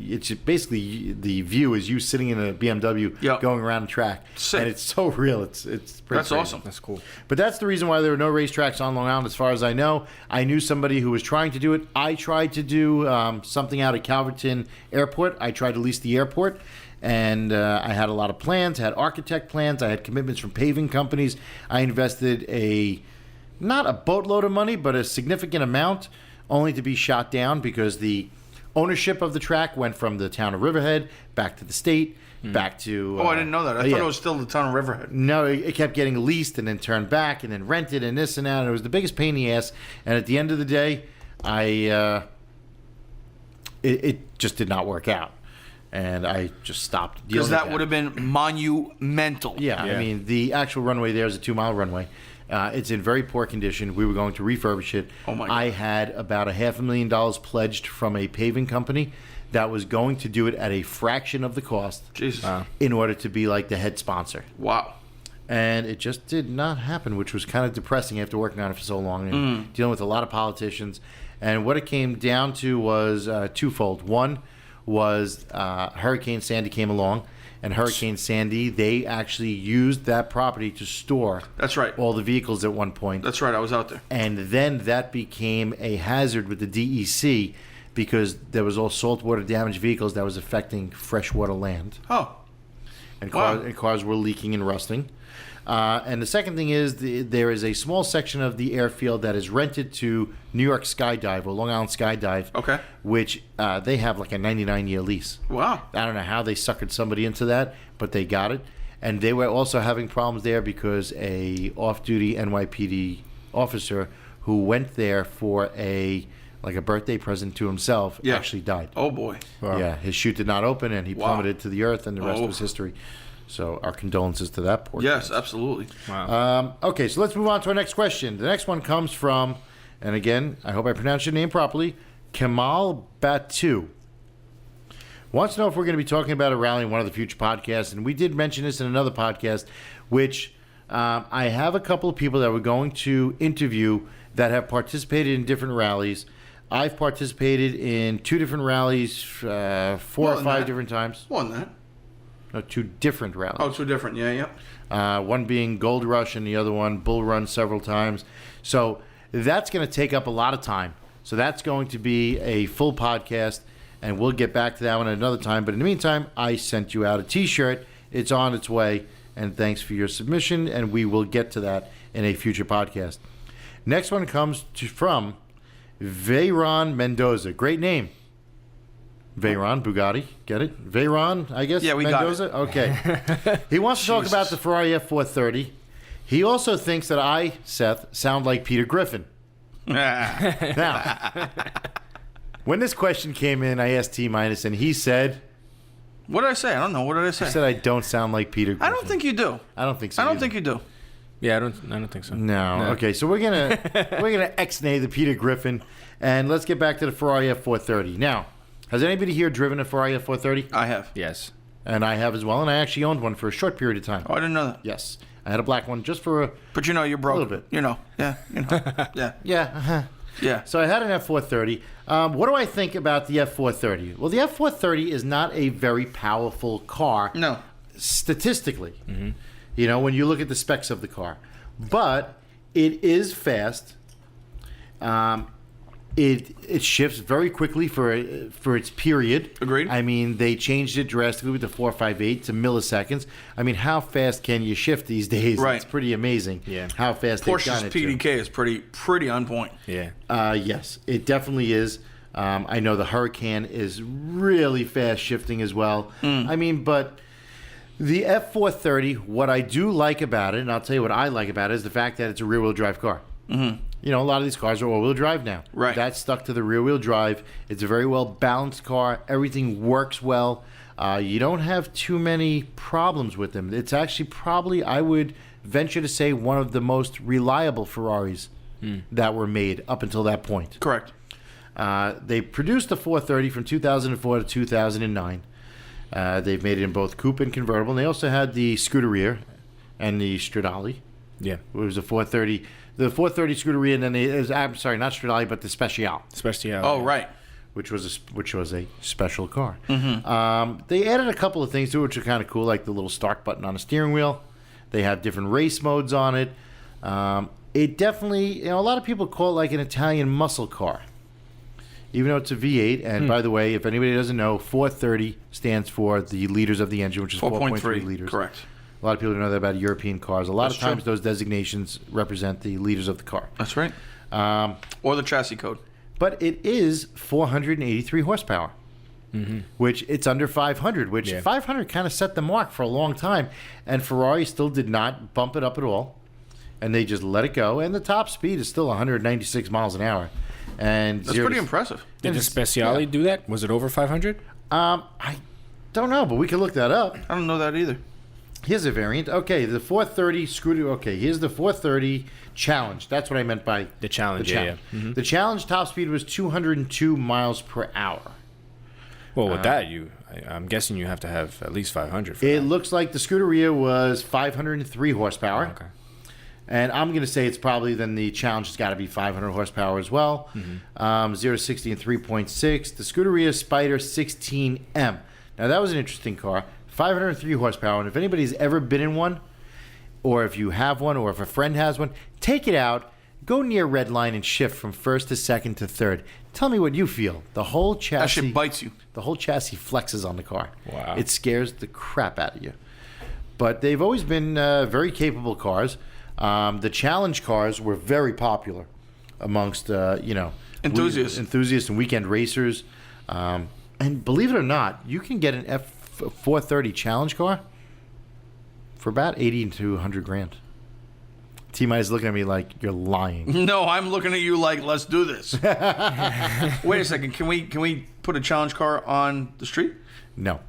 S1: the view is you sitting in a BMW
S3: Yep.
S1: going around the track,
S3: Sick.
S1: and it's so real. It's pretty.
S3: That's
S1: crazy.
S3: awesome.
S4: That's cool.
S1: But that's the reason why there were no racetracks on Long Island, as far as I know. I knew somebody who was trying to do it. I tried to do something out at Calverton Airport. I tried to lease the airport, and I had a lot of plans. I had architect plans. I had commitments from paving companies. I invested not a boatload of money, but a significant amount, only to be shot down because the ownership of the track went from the town of Riverhead back to the state, back to...
S3: I didn't know that. I thought it was still the town of Riverhead.
S1: No, it kept getting leased and then turned back and then rented and this and that. And it was the biggest pain in the ass. And at the end of the day, it just did not work out. And I just stopped dealing with that.
S3: Because that would have been monumental.
S1: Yeah, I mean, the actual runway there is a 2-mile runway. It's in very poor condition. We were going to refurbish it.
S3: Oh, my God.
S1: I had about $500,000 pledged from a paving company that was going to do it at a fraction of the cost.
S3: Jesus.
S1: In order to be like the head sponsor.
S3: Wow.
S1: And it just did not happen, which was kind of depressing after working on it for so long and dealing with a lot of politicians. And what it came down to was twofold. One was Hurricane Sandy came along, and Hurricane Sandy, they actually used that property to store
S3: That's right.
S1: all the vehicles at one point.
S3: That's right. I was out there.
S1: And then that became a hazard with the DEC because there was all saltwater damaged vehicles that was affecting freshwater land.
S3: Oh.
S1: And
S3: Wow.
S1: cars were leaking and rusting. And the second thing is there is a small section of the airfield that is rented to New York Skydive or Long Island Skydive,
S3: Okay.
S1: which they have like a 99-year lease.
S3: Wow.
S1: I don't know how they suckered somebody into that, but they got it. And they were also having problems there because a off-duty NYPD officer who went there for a birthday present to himself actually died.
S3: Oh, boy.
S1: Yeah, his chute did not open, and he plummeted to the earth, and the rest was history. So our condolences to that poor
S3: Yes,
S1: guy.
S3: absolutely.
S4: Wow.
S1: Okay, so let's move on to our next question. The next one comes from, and again, I hope I pronounced your name properly, Kamal Batu. Wants to know if we're going to be talking about a rally in one of the future podcasts, and we did mention this in another podcast, which I have a couple of people that we're going to interview that have participated in different rallies. I've participated in 2 different rallies, 4 or 5 different times.
S3: More than that.
S1: No, 2 different rallies.
S3: Oh, 2 different. Yeah, yeah.
S1: One being Gold Rush and the other one Bull Run several times. So that's going to take up a lot of time. So that's going to be a full podcast, and we'll get back to that one at another time. But in the meantime, I sent you out a T-shirt. It's on its way, and thanks for your submission, and we will get to that in a future podcast. Next one comes from Veyron Mendoza. Great name. Veyron, Bugatti, get it? Veyron, I guess?
S3: Yeah, we
S1: Mendoza?
S3: got it.
S1: Okay. He wants to talk about the Ferrari F430. He also thinks that I, Seth, sound like Peter Griffin. Now, when this question came in, I asked Tminus, and he said...
S3: What did I say? I don't know. What did I say?
S1: He said I don't sound like Peter Griffin.
S3: I don't think you do.
S1: I don't think so.
S3: I don't
S1: either.
S3: think you do.
S4: Yeah, I don't think so.
S1: No. Okay, so we're gonna ex-nay the Peter Griffin, and let's get back to the Ferrari F430. Now, has anybody here driven a Ferrari F430?
S3: I have.
S4: Yes.
S1: And I have as well, and I actually owned one for a short period of time.
S3: Oh, I didn't know that.
S1: Yes, I had a black one just for a
S3: But you know you're broke.
S1: little bit.
S3: You know. Yeah. You know. Yeah.
S1: yeah.
S3: Yeah.
S1: So I had an F430. What do I think about the F430? Well, the F430 is not a very powerful car.
S3: No.
S1: Statistically. You know, when you look at the specs of the car. But it is fast. It shifts very quickly for its period.
S3: Agreed.
S1: I mean, they changed it drastically with the 458 to milliseconds. I mean, how fast can you shift these days?
S3: Right.
S1: It's pretty amazing.
S4: Yeah.
S1: How fast they've
S3: Porsche's
S1: done it. to.
S3: PDK is pretty on point.
S4: Yeah.
S1: Yes, it definitely is. I know the Hurricane is really fast shifting as well. I mean, but the F430, what I do like about it, and I'll tell you what I like about it, is the fact that it's a rear-wheel drive car. You know, a lot of these cars are all-wheel drive now.
S3: Right.
S1: That's stuck to the rear-wheel drive. It's a very well-balanced car. Everything works well. You don't have too many problems with them. It's actually probably, I would venture to say, one of the most reliable Ferraris that were made up until that point.
S3: Correct.
S1: They produced the 430 from 2004 to 2009. They've made it in both coupe and convertible. And they also had the Scuderia and the Stradale.
S4: Yeah.
S1: It was a 430. The 430 Scuderia, and then I'm sorry, not Stradale, but the Speciale,
S4: Especially
S3: Oh, right.
S1: which was a special car. They added a couple of things to it, which are kind of cool, like the little start button on the steering wheel. They have different race modes on it. It definitely, you know, a lot of people call it like an Italian muscle car, even though it's a V8. And by the way, if anybody doesn't know, 430 stands for the liters of the engine, which is 4.3 liters.
S3: Correct.
S1: A lot of people don't know that about European cars. A lot
S3: That's
S1: of times
S3: true.
S1: those designations represent the liters of the car.
S3: That's right. Or the chassis code.
S1: but it is 483 horsepower. Which it's under 500, which 500 kind of set the mark for a long time, and Ferrari still did not bump it up at all, and they just let it go, and the top speed is still 196 miles an hour, and
S3: That's pretty impressive.
S4: Did the Speciale do that? Was it over 500?
S1: I don't know, but we can look that up.
S3: I don't know that either.
S1: Here's a variant. Okay, the 430 screw. Okay, here's the 430 Challenge. That's what I meant by
S4: The Challenge, yeah.
S1: The Challenge top speed was 202 miles per hour.
S4: Well, with that, I'm guessing you have to have at least 500 for
S1: It
S4: that.
S1: looks like the Scuderia was 503 horsepower.
S4: Okay.
S1: And I'm going to say it's probably then the Challenge has got to be 500 horsepower as well. 0 to 60 in 3.6. The Scuderia Spider 16M. Now, that was an interesting car. 503 horsepower. And if anybody's ever been in one, or if you have one, or if a friend has one, take it out. Go near red line and shift from first to second to third. Tell me what you feel. The whole chassis...
S3: That shit bites you.
S1: The whole chassis flexes on the car.
S4: Wow.
S1: It scares the crap out of you. But they've always been very capable cars. The Challenge cars were very popular amongst,
S3: Enthusiasts.
S1: Enthusiasts and weekend racers. And believe it or not, you can get an F430 Challenge car for about 80 to 100 grand. T-Mi's looking at me like you're lying.
S3: No, I'm looking at you like, let's do this. Wait a second. Can we put a Challenge car on the street?
S1: No.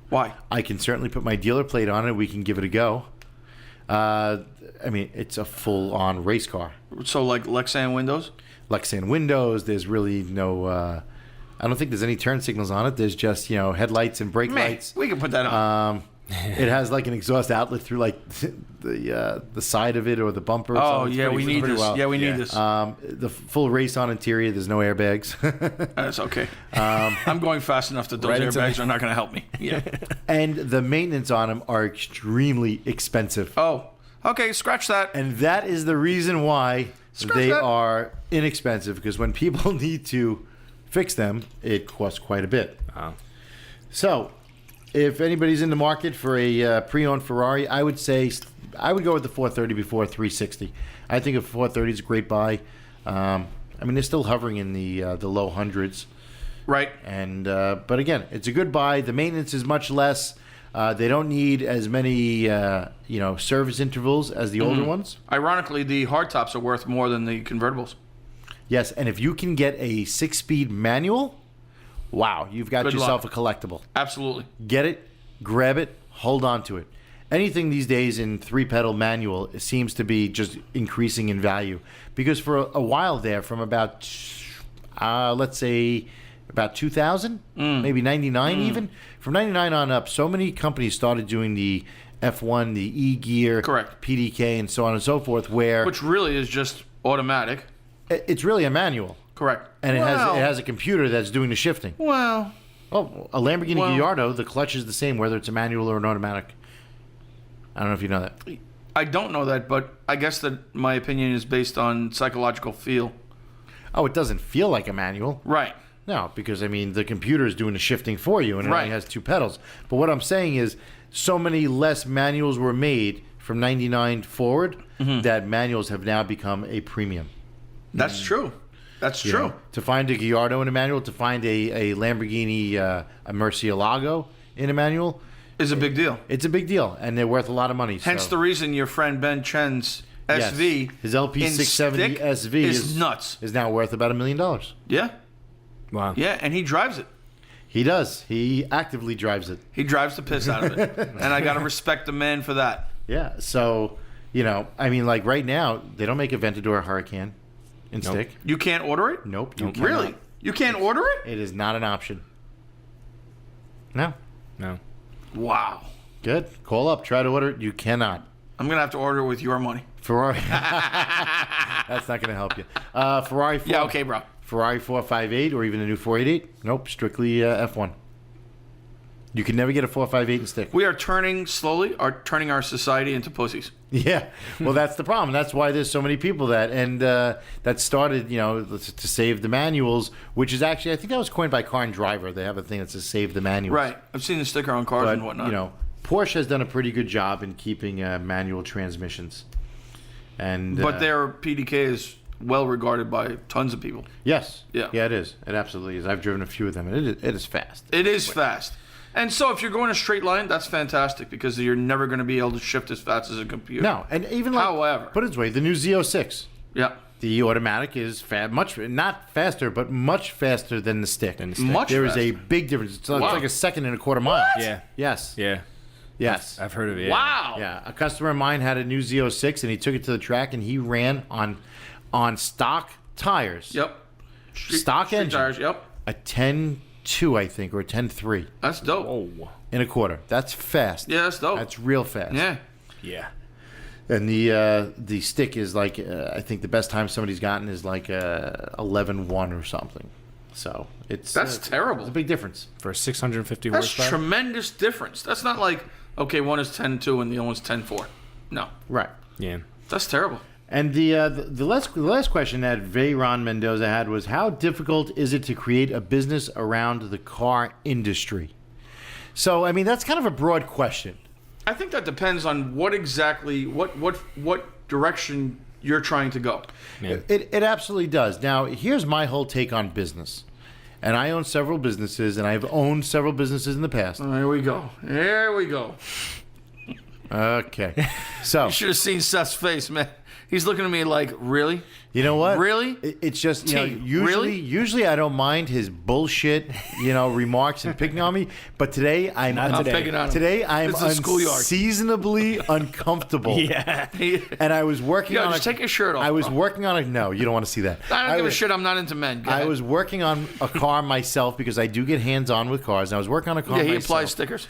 S3: Why?
S1: I can certainly put my dealer plate on it. We can give it a go. I mean, it's a full-on race car.
S3: So like Lexan windows?
S1: Lexan windows. There's really no... I don't think there's any turn signals on it. There's just, headlights and brake lights.
S3: We can put that on.
S1: It has like an exhaust outlet through like the side of it or the bumper.
S3: Oh, yeah, we need this. Yeah, we need this.
S1: The full race on interior. There's no airbags.
S3: That's okay. I'm going fast enough that those
S4: Right into
S3: airbags
S4: the-
S3: are not going to help me. Yeah.
S1: And the maintenance on them are extremely expensive.
S3: Oh, okay. Scratch that.
S1: And that is the reason why
S3: Scratch
S1: they
S3: that.
S1: are inexpensive, because when people need to fix them, it costs quite a bit.
S4: Wow.
S1: So, if anybody's in the market for a pre-owned Ferrari, I would say I would go with the 430 before 360. I think a 430 is a great buy. I mean, they're still hovering in the low hundreds,
S3: Right.
S1: and but again, it's a good buy. The maintenance is much less. They don't need as many service intervals as the older ones.
S3: Ironically, the hardtops are worth more than the convertibles.
S1: Yes, and if you can get a 6-speed manual, wow, you've got
S3: Good
S1: yourself
S3: luck.
S1: a collectible.
S3: Absolutely.
S1: Get it, grab it, hold on to it. Anything these days in 3-pedal manual seems to be just increasing in value, because for a while there, from about let's say about 2000, maybe 99 even, from 99 on up, so many companies started doing the F1, the E-Gear,
S3: Correct.
S1: PDK, and so on and so forth, where
S3: Which really is just automatic.
S1: it's really a manual,
S3: Correct.
S1: and it has a computer that's doing the shifting.
S3: Well,
S1: Oh, a Lamborghini
S3: Well-
S1: Gallardo, the clutch is the same whether it's a manual or an automatic. I don't know if you know that.
S3: I don't know that, but I guess that my opinion is based on psychological feel.
S1: Oh, it doesn't feel like a manual.
S3: Right.
S1: No, because, I mean, the computer is doing the shifting for you, and it
S3: Right.
S1: only has 2 pedals. But what I'm saying is, so many less manuals were made from 99 forward that manuals have now become a premium.
S3: That's true. That's
S1: You
S3: true.
S1: know, to find a Gallardo in a manual, to find a Lamborghini, a Murcielago in a manual,
S3: Is a big deal.
S1: it's a big deal, and they're worth a lot of money.
S3: Hence
S1: so.
S3: the reason your friend Ben Chen's
S1: Yes.
S3: SV,
S1: His LP
S3: in
S1: 670
S3: stick
S1: SV
S3: is nuts.
S1: is now worth about $1 million.
S3: Yeah.
S4: Wow.
S3: Yeah, and he drives it.
S1: He does. He actively drives it.
S3: He drives the piss out of it. And I got to respect the man for that.
S1: Yeah. So, I mean, like right now, they don't make a Ventador Hurricane in
S4: Nope.
S1: stick.
S3: You can't order it?
S1: Nope. You cannot.
S3: Really? You can't order it?
S1: It is not an option. No.
S4: No.
S3: Wow.
S1: Good. Call up. Try to order it. You cannot.
S3: I'm going to have to order it with your money.
S1: Ferrari. That's not going to help you. Ferrari 4,
S3: Yeah, okay, bro.
S1: Ferrari 458 or even a new 488. Nope. Strictly F1. You can never get a 458 in stick.
S3: We are turning our society into pussies.
S1: Yeah, well, that's the problem. That's why there's so many people that started, to save the manuals, which is actually, I think that was coined by Car and Driver. They have a thing that says save the manuals.
S3: Right. I've seen the sticker on cars
S1: But,
S3: and whatnot.
S1: Porsche has done a pretty good job in keeping manual transmissions. And
S3: But their PDK is well regarded by tons of people.
S1: Yes.
S3: Yeah.
S1: Yeah, it is. It absolutely is. I've driven a few of them, and it is fast.
S3: It is fast. And so if you're going a straight line, that's fantastic because you're never going to be able to shift as fast as a computer.
S1: No, and even like,
S3: However.
S1: put it this way, the new Z06.
S3: Yeah.
S1: The automatic is much not faster, but much faster than the stick.
S3: Much
S1: There is
S3: faster.
S1: a big difference. It's
S3: Wow.
S1: like a second and a quarter mile.
S4: Yeah.
S1: Yes.
S4: Yeah.
S1: Yes.
S4: I've heard of it. Yeah.
S3: Wow.
S1: Yeah. A customer of mine had a new Z06, and he took it to the track, and he ran on stock tires.
S3: Yep.
S1: Stock
S3: Street
S1: engine.
S3: tires. Yep.
S1: A 10.2, I think, or a 10.3
S3: That's dope.
S4: Oh.
S1: in a quarter. That's fast.
S3: Yeah, that's dope.
S1: That's real fast.
S3: Yeah.
S4: Yeah.
S1: And the stick is like I think the best time somebody's gotten is like 11.1 or something. So it's
S3: That's terrible.
S1: It's a big difference.
S4: For 650
S3: That's
S4: horsepower.
S3: tremendous difference. That's not like, okay, one is 10.2 and the other one's 10.4. No.
S1: Right.
S4: Yeah.
S3: That's terrible.
S1: And the last question that Veyron Mendoza had was, how difficult is it to create a business around the car industry? So I mean that's kind of a broad question.
S3: I think that depends on what exactly, what direction you're trying to go.
S4: Yeah.
S1: It absolutely does. Now, here's my whole take on business. And I own several businesses, and I've owned several businesses in the past.
S3: Here we go. Here we go.
S1: Okay. So,
S3: You should have seen Seth's face, man. He's looking at me like, really?
S1: you know what?
S3: Really?
S1: It's just,
S3: T, really?
S1: usually I don't mind his bullshit, remarks and picking on me, but today I'm
S4: Not today.
S3: Picking on him.
S1: Today I'm
S3: It's a schoolyard.
S1: unseasonably uncomfortable.
S4: Yeah.
S1: And I was working
S3: Yo,
S1: on
S3: just take your shirt off.
S1: I was working on a no, you don't want to see that.
S3: I don't give a
S1: was-
S3: shit. I'm not into men. Go
S1: I
S3: ahead.
S1: was working on a car myself because I do get hands-on with cars. And I was working on a car
S3: Yeah, he
S1: myself
S3: applies stickers.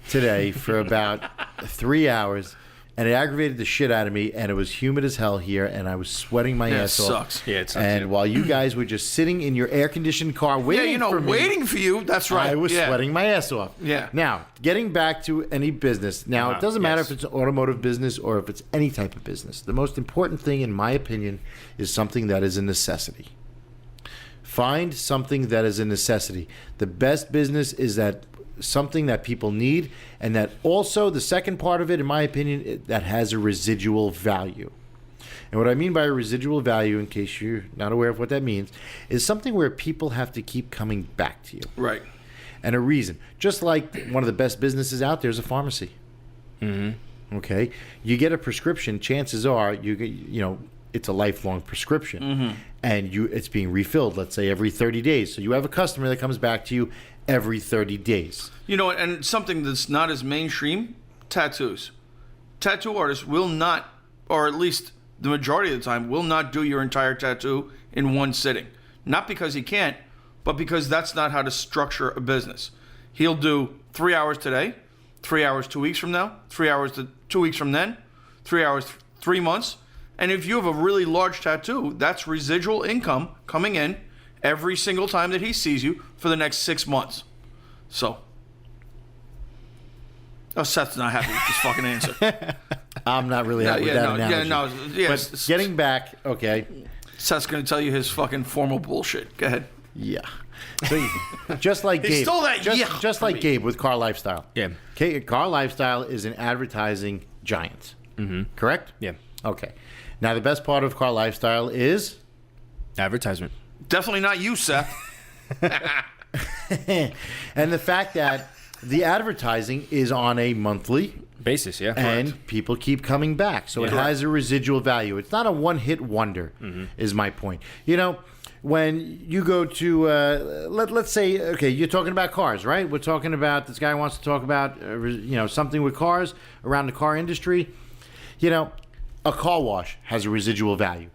S1: today for about 3 hours, and it aggravated the shit out of me. And it was humid as hell here, and I was sweating my
S3: Yeah, it
S1: ass off.
S3: sucks.
S4: Yeah, it sucks.
S1: And while you guys were just sitting in your air-conditioned car
S3: Yeah,
S1: waiting for me,
S3: waiting for you. That's right.
S1: I was
S3: Yeah.
S1: sweating my ass off.
S3: Yeah.
S1: Now, getting back to any business. Now, it doesn't matter
S4: yes.
S1: if it's an automotive business or if it's any type of business. The most important thing, in my opinion, is something that is a necessity. Find something that is a necessity. The best business is that something that people need, and that also the second part of it, in my opinion, that has a residual value. And what I mean by a residual value, in case you're not aware of what that means, is something where people have to keep coming back to you.
S3: Right.
S1: And a reason. Just like one of the best businesses out there is a pharmacy. Mm-hmm. Okay? You get a prescription, chances are, it's a lifelong prescription. And it's being refilled, let's say, every 30 days. So you have a customer that comes back to you every 30 days.
S3: You know, and something that's not as mainstream, tattoos. Tattoo artists will not, or at least the majority of the time, will not do your entire tattoo in one sitting. Not because he can't, but because that's not how to structure a business. He'll do 3 hours today, 3 hours 2 weeks from now, 3 hours 2 weeks from then, 3 hours 3 months. And if you have a really large tattoo, that's residual income coming in every single time that he sees you for the next 6 months. So. Oh, Seth's not happy with this fucking answer.
S1: I'm not really happy with that analogy.
S3: Yes.
S1: But getting back, okay.
S3: Seth's going to tell you his fucking formal bullshit. Go ahead.
S1: Yeah. So, just like
S3: He
S1: Gabe.
S3: stole that
S1: just,
S3: yeah
S1: just
S3: from
S1: like
S3: me.
S1: Gabe with Car Lifestyle.
S4: Yeah.
S1: Car Lifestyle is an advertising giant. Mm-hmm. Correct?
S4: Yeah.
S1: Okay. Now, the best part of Car Lifestyle is...
S4: Advertisement.
S3: Definitely not you, Seth.
S1: and the fact that the advertising is on a monthly
S4: Basis, yeah.
S1: and people keep coming back. So it
S4: Yeah.
S1: has a residual value. It's not a one-hit wonder, is my point. When you go to, let's say, okay, you're talking about cars, right? We're talking about, this guy wants to talk about, something with cars, around the car industry. A car wash has a residual value.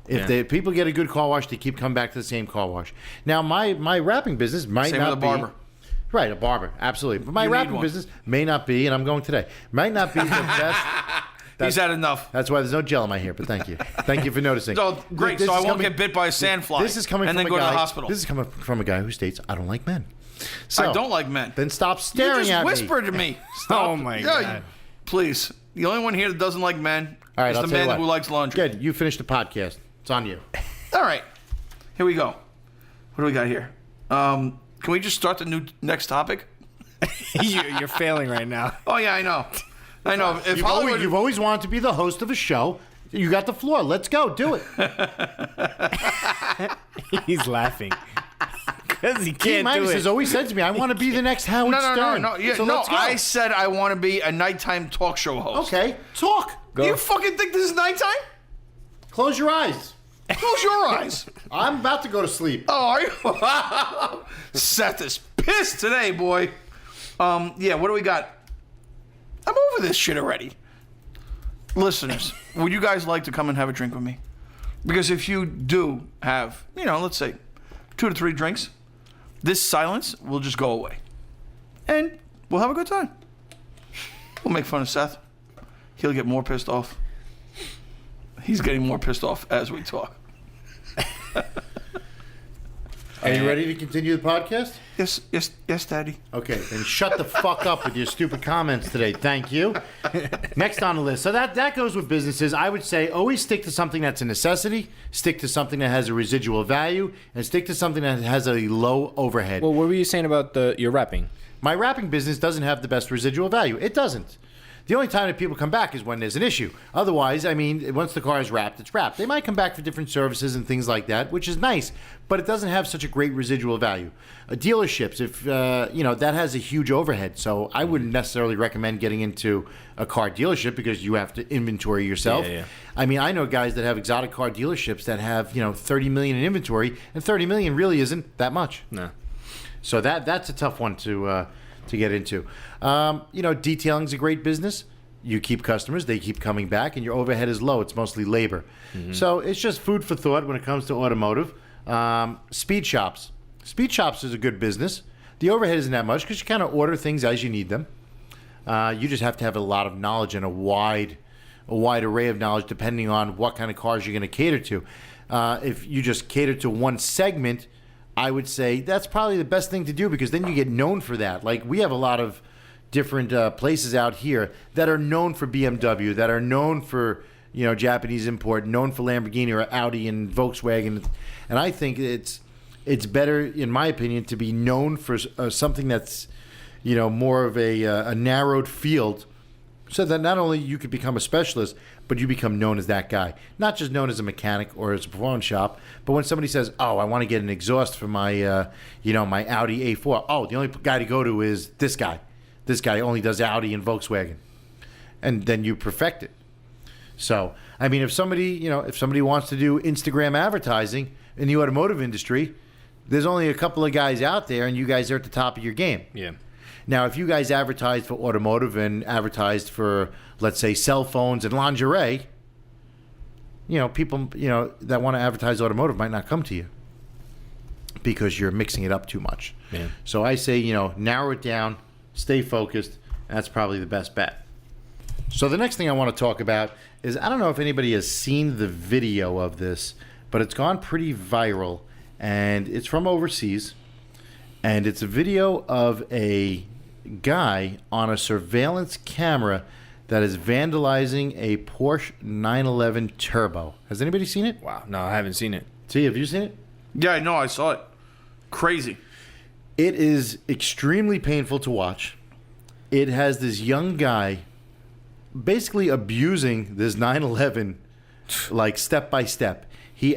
S1: If the people get a good car wash, they keep coming back to the same car wash. Now, my wrapping business might
S3: Same
S1: not
S3: with a
S1: be...
S3: barber.
S1: Right, a barber, absolutely. But my
S3: You need
S1: wrapping
S3: one.
S1: business may not be, and I'm going today, might not be the best.
S3: He's had enough.
S1: That's why there's no gel in my hair, but thank you. Thank you for noticing.
S3: So, great,
S1: This
S3: so I
S1: is
S3: won't
S1: coming-
S3: get bit by a sandfly.
S1: This is coming
S3: and
S1: from
S3: then
S1: a
S3: go
S1: guy,
S3: to the hospital.
S1: This is coming from a guy who states, I don't like men. So,
S3: I don't like men.
S1: Then stop staring
S3: You just
S1: at
S3: whispered
S1: me.
S3: to me.
S4: Oh, my
S3: Yeah,
S4: God.
S3: please. The only one here that doesn't like men
S1: All right,
S3: is
S1: I'll
S3: the
S1: tell you
S3: man
S1: what.
S3: who likes laundry.
S1: Good, you finished the podcast. It's on you.
S3: All right. Here we go. What do we got here? Can we just start the next topic?
S4: You're failing right now.
S3: Oh, yeah, I know. I know. If
S1: You've
S3: Hollywood...
S1: always wanted to be the host of a show. You got the floor. Let's go. Do it.
S4: He's laughing because he
S1: T.
S4: can't do
S1: Minus
S4: it.
S1: has always said to me, I want to be the next Howard Stern.
S3: Yeah,
S1: So
S3: no,
S1: let's go.
S3: I said I want to be a nighttime talk show host.
S1: Okay, talk.
S4: Go.
S3: You fucking think this is nighttime?
S1: Close your eyes.
S3: Close your eyes.
S1: I'm about to go to sleep.
S3: Oh, are you? Seth is pissed today, boy. Yeah, what do we got? I'm over this shit already. Listeners, would you guys like to come and have a drink with me? Because if you do have, let's say 2 to 3 drinks, this silence will just go away. And we'll have a good time. We'll make fun of Seth. He'll get more pissed off. He's getting more pissed off as we talk.
S1: Are you ready to continue the podcast?
S3: Yes, Daddy.
S1: Okay, then shut the fuck up with your stupid comments today. Thank you. Next on the list. So that goes with businesses. I would say always stick to something that's a necessity, stick to something that has a residual value, and stick to something that has a low overhead.
S4: Well, what were you saying about your rapping?
S1: My wrapping business doesn't have the best residual value. It doesn't. The only time that people come back is when there's an issue. Otherwise, I mean, once the car is wrapped, it's wrapped. They might come back for different services and things like that, which is nice, but it doesn't have such a great residual value. Dealerships, if that has a huge overhead, so I wouldn't necessarily recommend getting into a car dealership because you have to inventory yourself.
S4: Yeah.
S1: I mean, I know guys that have exotic car dealerships that have 30 million in inventory, and 30 million really isn't that much.
S4: No.
S1: So that's a tough one to get into. Detailing's a great business. You keep customers, they keep coming back, and your overhead is low. It's mostly labor. Mm-hmm. So it's just food for thought when it comes to automotive. Speed shops. Speed shops is a good business. The overhead isn't that much because you kind of order things as you need them. You just have to have a lot of knowledge and a wide array of knowledge depending on what kind of cars you're going to cater to. If you just cater to one segment, I would say that's probably the best thing to do because then you get known for that. Like we have a lot of different places out here that are known for BMW, that are known for Japanese import, known for Lamborghini or Audi and Volkswagen, and I think it's better, in my opinion, to be known for something that's more of a narrowed field, so that not only you could become a specialist, but you become known as that guy. Not just known as a mechanic or as a performance shop, but when somebody says, "Oh, I want to get an exhaust for my my Audi A4," oh, the only guy to go to is this guy. This guy only does Audi and Volkswagen, and then you perfect it. So, I mean, if somebody wants to do Instagram advertising in the automotive industry, there's only a couple of guys out there, and you guys are at the top of your game.
S4: Yeah.
S1: Now, if you guys advertised for automotive and advertised for, let's say, cell phones and lingerie, people, that want to advertise automotive might not come to you because you're mixing it up too much.
S4: Yeah.
S1: So I say, narrow it down, stay focused. That's probably the best bet. So the next thing I want to talk about is, I don't know if anybody has seen the video of this, but it's gone pretty viral, and it's from overseas, and it's a video of a guy on a surveillance camera that is vandalizing a Porsche 911 Turbo. Has anybody seen it?
S4: Wow. No, I haven't seen it.
S1: T, have you seen it?
S3: Yeah, I know. I saw it. Crazy.
S1: It is extremely painful to watch. It has this young guy basically abusing this 911 like step by step. He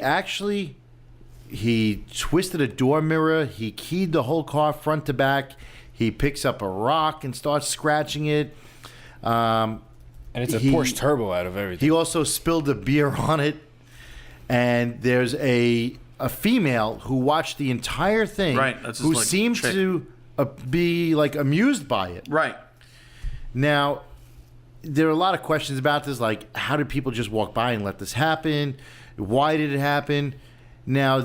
S1: twisted a door mirror. He keyed the whole car front to back. He picks up a rock and starts scratching it.
S4: And it's a Porsche Turbo out of everything.
S1: He also spilled a beer on it. And there's a female who watched the entire thing,
S3: right? That's
S1: who
S3: like
S1: seemed to be like amused by it.
S3: Right.
S1: Now, there are a lot of questions about this, like how did people just walk by and let this happen? Why did it happen? Now,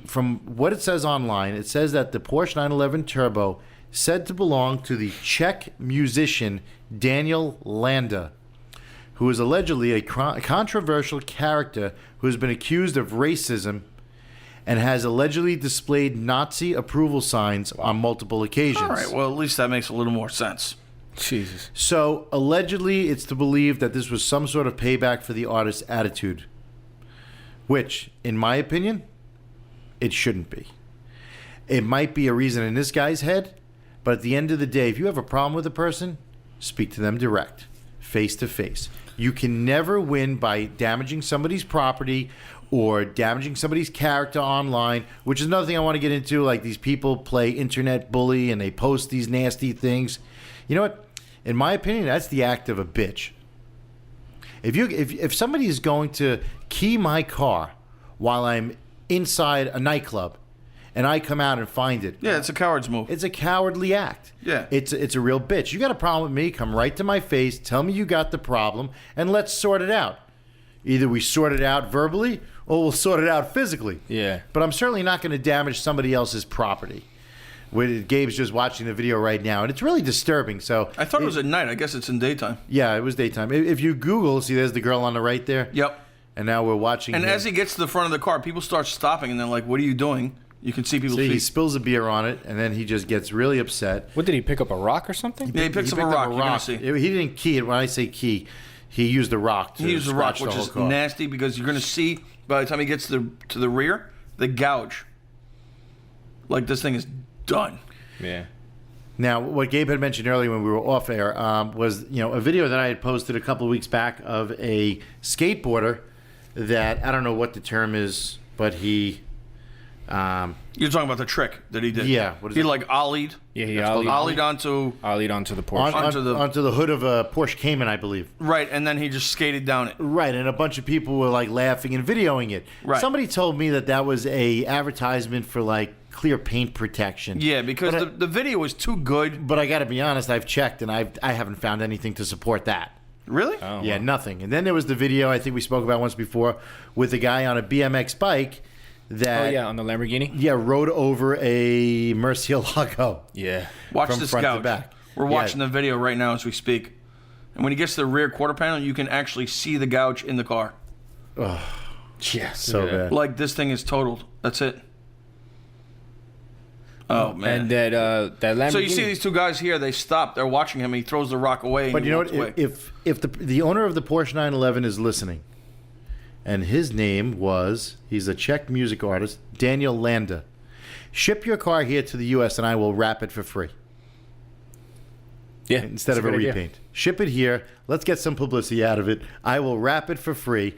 S1: from what it says online, it says that the Porsche 911 Turbo said to belong to the Czech musician Daniel Landa, who is allegedly a controversial character who has been accused of racism and has allegedly displayed Nazi approval signs on multiple occasions.
S3: All right. Well, at least that makes a little more sense.
S4: Jesus.
S1: So, allegedly, it's to believe that this was some sort of payback for the artist's attitude, which, in my opinion, it shouldn't be. It might be a reason in this guy's head, but at the end of the day, if you have a problem with a person, speak to them direct. face to face. You can never win by damaging somebody's property or damaging somebody's character online, which is another thing I want to get into. Like, these people play internet bully and they post these nasty things. You know what? In my opinion, that's the act of a bitch. If somebody is going to key my car while I'm inside a nightclub and I come out and find it,
S3: Yeah, it's a coward's move.
S1: it's a cowardly act.
S3: Yeah.
S1: It's a real bitch. You got a problem with me, come right to my face, tell me you got the problem, and let's sort it out. Either we sort it out verbally or we'll sort it out physically.
S4: Yeah.
S1: But I'm certainly not going to damage somebody else's property. Gabe's just watching the video right now, and it's really disturbing. So
S3: I thought it was at night. I guess it's in daytime.
S1: Yeah, it was daytime. If you Google, see, there's the girl on the right there.
S3: Yep.
S1: And now we're watching.
S3: And
S1: him.
S3: as he gets to the front of the car, people start stopping, and they're like, "What are you doing?" You can see people's
S1: See, he
S3: feet.
S1: spills a beer on it, and then he just gets really upset.
S4: What did he pick up, a rock or something?
S3: Yeah, he picks up a
S1: picked
S3: rock. You're gonna see.
S1: He didn't key it. When I say key, he used a rock to
S3: He used a rock,
S1: scratch
S3: which
S1: the whole
S3: is
S1: car.
S3: nasty because you're gonna see by the time he gets to the rear, the gouge. Like, this thing is done.
S4: Yeah.
S1: Now, what Gabe had mentioned earlier when we were off air was, a video that I had posted a couple of weeks back of a skateboarder that, I don't know what the term is, but he...
S3: You're talking about the trick that he did.
S1: Yeah, what is
S3: he
S1: it?
S3: like ollied.
S4: Yeah, he
S3: Ollied onto
S4: ollied onto the Porsche.
S1: onto the hood of a Porsche Cayman, I believe.
S3: right, and then he just skated down it.
S1: Right, and a bunch of people were like laughing and videoing it.
S3: Right.
S1: Somebody told me that was a advertisement for like clear paint protection.
S3: Yeah, because the video was too good.
S1: But I got to be honest, I've checked and I haven't found anything to support that.
S3: Really?
S4: Oh,
S1: Yeah,
S4: wow.
S1: nothing. And then there was the video I think we spoke about once before with a guy on a BMX bike that
S4: Oh, yeah, on the Lamborghini?
S1: rode over a Murcielago.
S4: Yeah.
S3: Watch
S1: From
S3: this
S1: front to
S3: gouge.
S1: back.
S3: We're
S1: Yeah.
S3: watching the video right now as we speak. And when he gets to the rear quarter panel, you can actually see the gouge in the car.
S4: Yeah.
S1: So
S4: look at that.
S1: bad.
S3: Like, this thing is totaled. That's it. Oh, man.
S4: And that Lamborghini.
S3: So you see these two guys here, they stop. They're watching him. He throws the rock away. And
S1: But
S3: he
S1: you know
S3: walks
S1: what?
S3: away.
S1: If the owner of the Porsche 911 is listening, and his name he's a Czech music artist, Daniel Landa. Ship your car here to the U.S. and I will wrap it for free
S4: yeah,
S1: instead
S4: that's
S1: of a
S4: good idea.
S1: repaint. Ship it here. Let's get some publicity out of it. I will wrap it for free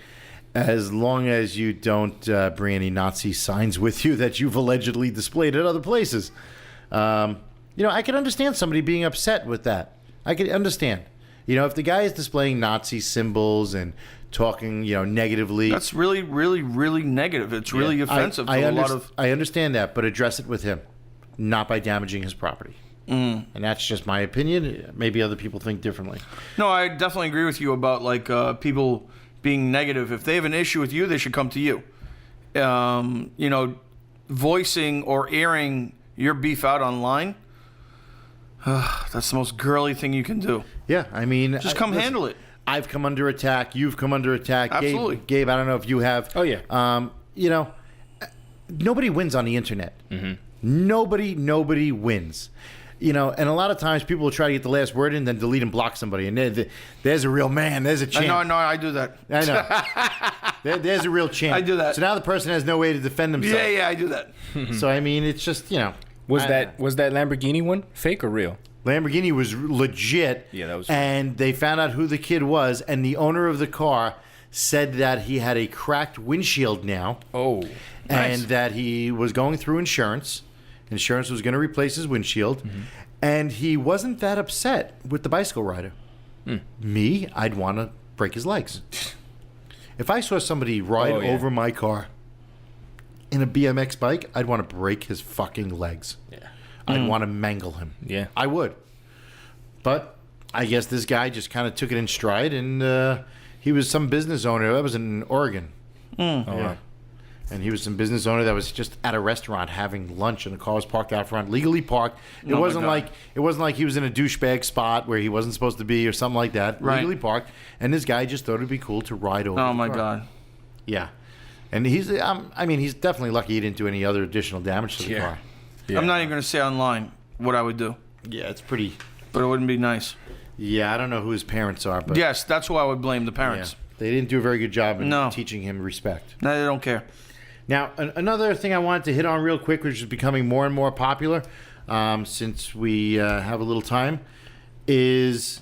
S1: as long as you don't bring any Nazi signs with you that you've allegedly displayed at other places. I can understand somebody being upset with that. I can understand. If the guy is displaying Nazi symbols and talking, negatively.
S3: That's really, really, really negative. It's really offensive to a lot of...
S1: I understand that, but address it with him, not by damaging his property. And that's just my opinion. Maybe other people think differently.
S3: No, I definitely agree with you about, like, people being negative. If they have an issue with you, they should come to you. Voicing or airing your beef out online, that's the most girly thing you can do.
S1: Yeah, I mean...
S3: Just come handle it.
S1: I've come under attack. You've come under attack.
S3: Absolutely.
S1: Gabe, I don't know if you have.
S4: Oh, yeah.
S1: Nobody wins on the internet.
S4: Mm-hmm.
S1: Nobody wins. And a lot of times people will try to get the last word in, then delete and block somebody. And there's a real man. There's a champ.
S3: No, I do that.
S1: I know. there's a real champ.
S3: I do that.
S1: So now the person has no way to defend themselves.
S3: Yeah, I do that.
S1: So, I mean, it's just,
S4: Was that Lamborghini one fake or real?
S1: Lamborghini was legit.
S4: Yeah, that was.
S1: And they found out who the kid was, and the owner of the car said that he had a cracked windshield now.
S4: Oh.
S1: And
S3: Nice.
S1: that he was going through insurance. Insurance was going to replace his windshield.
S4: Mm-hmm.
S1: And he wasn't that upset with the bicycle rider. Me, I'd want to break his legs. If I saw somebody ride over my car in a BMX bike, I'd want to break his fucking legs.
S4: Yeah.
S1: I'd want to mangle him.
S4: Yeah.
S1: I would. But I guess this guy just kind of took it in stride, and he was some business owner. That was in Oregon.
S4: Oh,
S1: Yeah.
S4: wow.
S1: And he was some business owner that was just at a restaurant having lunch, and the car was parked out front, legally parked. It
S3: Oh my
S1: wasn't
S3: God.
S1: like he was in a douchebag spot where he wasn't supposed to be or something like that.
S3: Right.
S1: Legally parked, and this guy just thought it'd be cool to ride over.
S3: Oh,
S1: the
S3: my
S1: car.
S3: God.
S1: Yeah, and he's definitely lucky he didn't do any other additional damage to the
S4: Yeah.
S1: car.
S4: Yeah.
S3: I'm not even going to say online what I would do,
S1: Yeah, it's pretty.
S3: but it wouldn't be nice.
S1: Yeah, I don't know who his parents are, but
S3: Yes, that's who I would blame, the
S1: yeah,
S3: parents.
S1: they didn't do a very good job in
S3: No.
S1: teaching him respect.
S3: No, they don't care.
S1: Now, another thing I wanted to hit on real quick, which is becoming more and more popular since we have a little time, is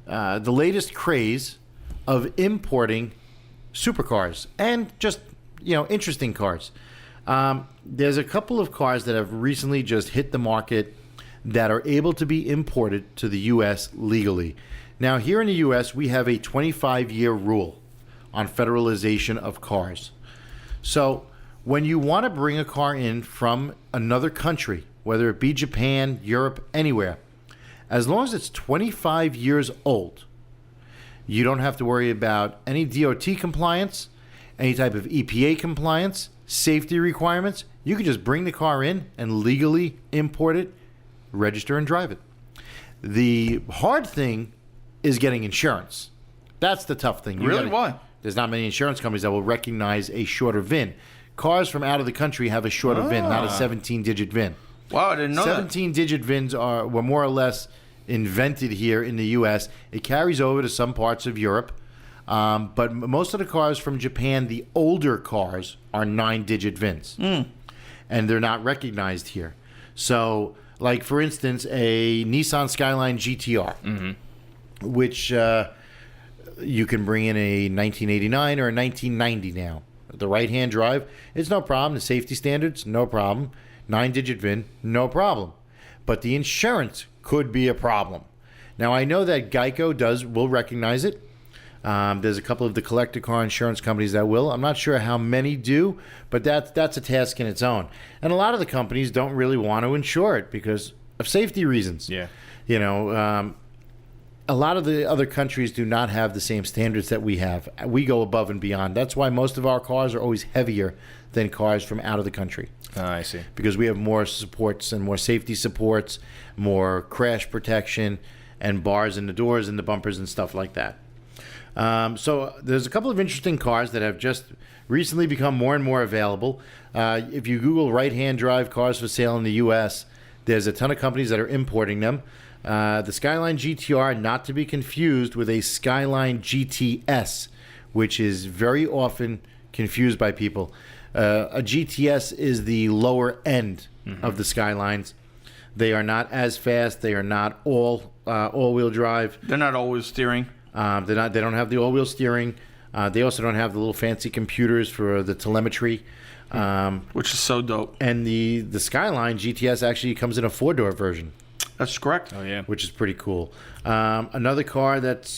S1: the latest craze of importing supercars and just interesting cars. There's a couple of cars that have recently just hit the market that are able to be imported to the U.S. legally. Now, here in the U.S., we have a 25-year rule on federalization of cars. So when you want to bring a car in from another country, whether it be Japan, Europe, anywhere, as long as it's 25 years old, you don't have to worry about any DOT compliance, any type of EPA compliance, safety requirements. You can just bring the car in and legally import it, register, and drive it. The hard thing is getting insurance. That's the tough thing.
S3: Why?
S1: There's not many insurance companies that will recognize a shorter VIN. Cars from out of the country have a shorter VIN, not a 17-digit VIN.
S3: Wow, I didn't know
S1: 17-digit VINs were more or less invented here in the U.S. It carries over to some parts of Europe. But most of the cars from Japan, the older cars, are 9-digit VINs. And they're not recognized here. So, like, for instance, a Nissan Skyline GTR, which you can bring in a 1989 or a 1990 now. The right-hand drive, it's no problem. The safety standards, no problem. 9-digit VIN, no problem. But the insurance could be a problem. Now, I know that Geico will recognize it. There's a couple of the collector car insurance companies that will. I'm not sure how many do, but that's a task in its own. And a lot of the companies don't really want to insure it because of safety reasons.
S4: Yeah.
S1: A lot of the other countries do not have the same standards that we have. We go above and beyond. That's why most of our cars are always heavier than cars from out of the country.
S4: I see.
S1: Because we have more supports and more safety supports, more crash protection, and bars in the doors and the bumpers and stuff like that. So there's a couple of interesting cars that have just recently become more and more available. If you Google right-hand drive cars for sale in the U.S., there's a ton of companies that are importing them. The Skyline GTR, not to be confused with a Skyline GTS, which is very often confused by people. A GTS is the lower end of the Skylines. They are not as fast. They are not all-wheel drive.
S3: They're not always steering.
S1: They don't have the all-wheel steering. They also don't have the little fancy computers for the telemetry.
S3: Which is so dope.
S1: And the Skyline GTS actually comes in a 4-door version.
S3: That's correct.
S4: Oh, yeah.
S1: Which is pretty cool. Another car that's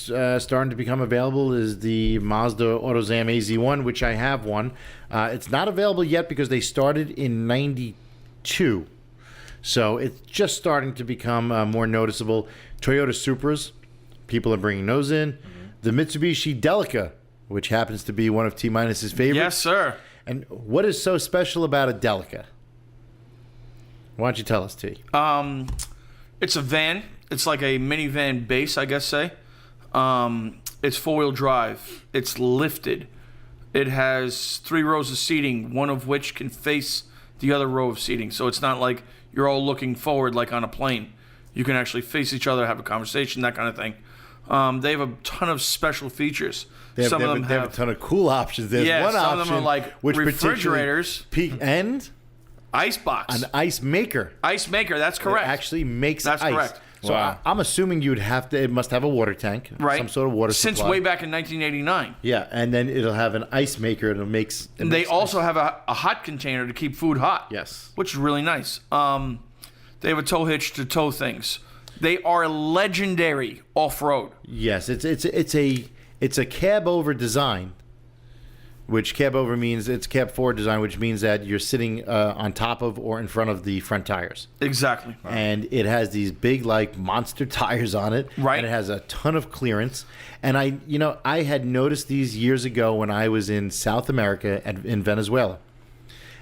S1: starting to become available is the Mazda AutoZam AZ1, which I have one. It's not available yet because they started in 92. So it's just starting to become more noticeable. Toyota Supras, people are bringing those in. The Mitsubishi Delica, which happens to be one of Tminus' favorites.
S3: Yes, sir.
S1: And what is so special about a Delica? Why don't you tell us, T?
S3: It's a van. It's like a minivan base, I guess say. It's 4-wheel drive. It's lifted. It has 3 rows of seating, one of which can face the other row of seating. So it's not like you're all looking forward like on a plane. You can actually face each other, have a conversation, that kind of thing. They have a ton of special features.
S1: They have a ton of cool options. There's one
S3: some
S1: option
S3: of them are like
S1: which
S3: refrigerators,
S1: and
S3: icebox,
S1: an ice maker.
S3: Ice maker, that's correct.
S1: It actually makes
S3: That's
S1: ice.
S3: correct.
S1: So
S4: Wow.
S1: I'm assuming it must have a water tank,
S3: Right.
S1: some sort of water
S3: Since
S1: supply.
S3: way back in 1989.
S1: Yeah, and then it'll have an ice maker.
S3: They also have a hot container to keep food hot.
S1: Yes.
S3: Which is really nice. They have a tow hitch to tow things. They are legendary off-road.
S1: Yes, it's a cab over design, which cab over means it's cab forward design, which means that you're sitting on top of or in front of the front tires.
S3: Exactly.
S1: And it has these big, like, monster tires on it.
S3: Right.
S1: And it has a ton of clearance. And I had noticed these years ago when I was in South America in Venezuela.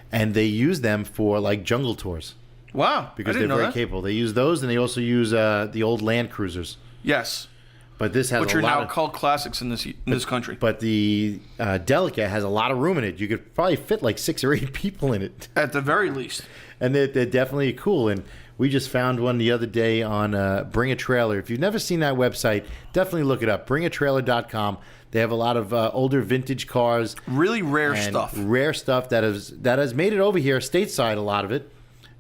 S1: And they use them for, like, jungle tours.
S3: Wow.
S1: Because
S3: I
S1: they're
S3: didn't know
S1: very
S3: that.
S1: capable. They use those, and they also use the old Land Cruisers.
S3: Yes.
S1: But this has
S3: Which
S1: a
S3: are
S1: lot
S3: now
S1: of...
S3: called classics in this country.
S1: But the Delica has a lot of room in it. You could probably fit like 6 or 8 people in it.
S3: At the very least.
S1: And they're definitely cool. And we just found one the other day on Bring a Trailer. If you've never seen that website, definitely look it up. Bringatrailer.com. They have a lot of older vintage cars.
S3: Really rare
S1: and
S3: stuff.
S1: Rare stuff that has made it over here stateside, a lot of it,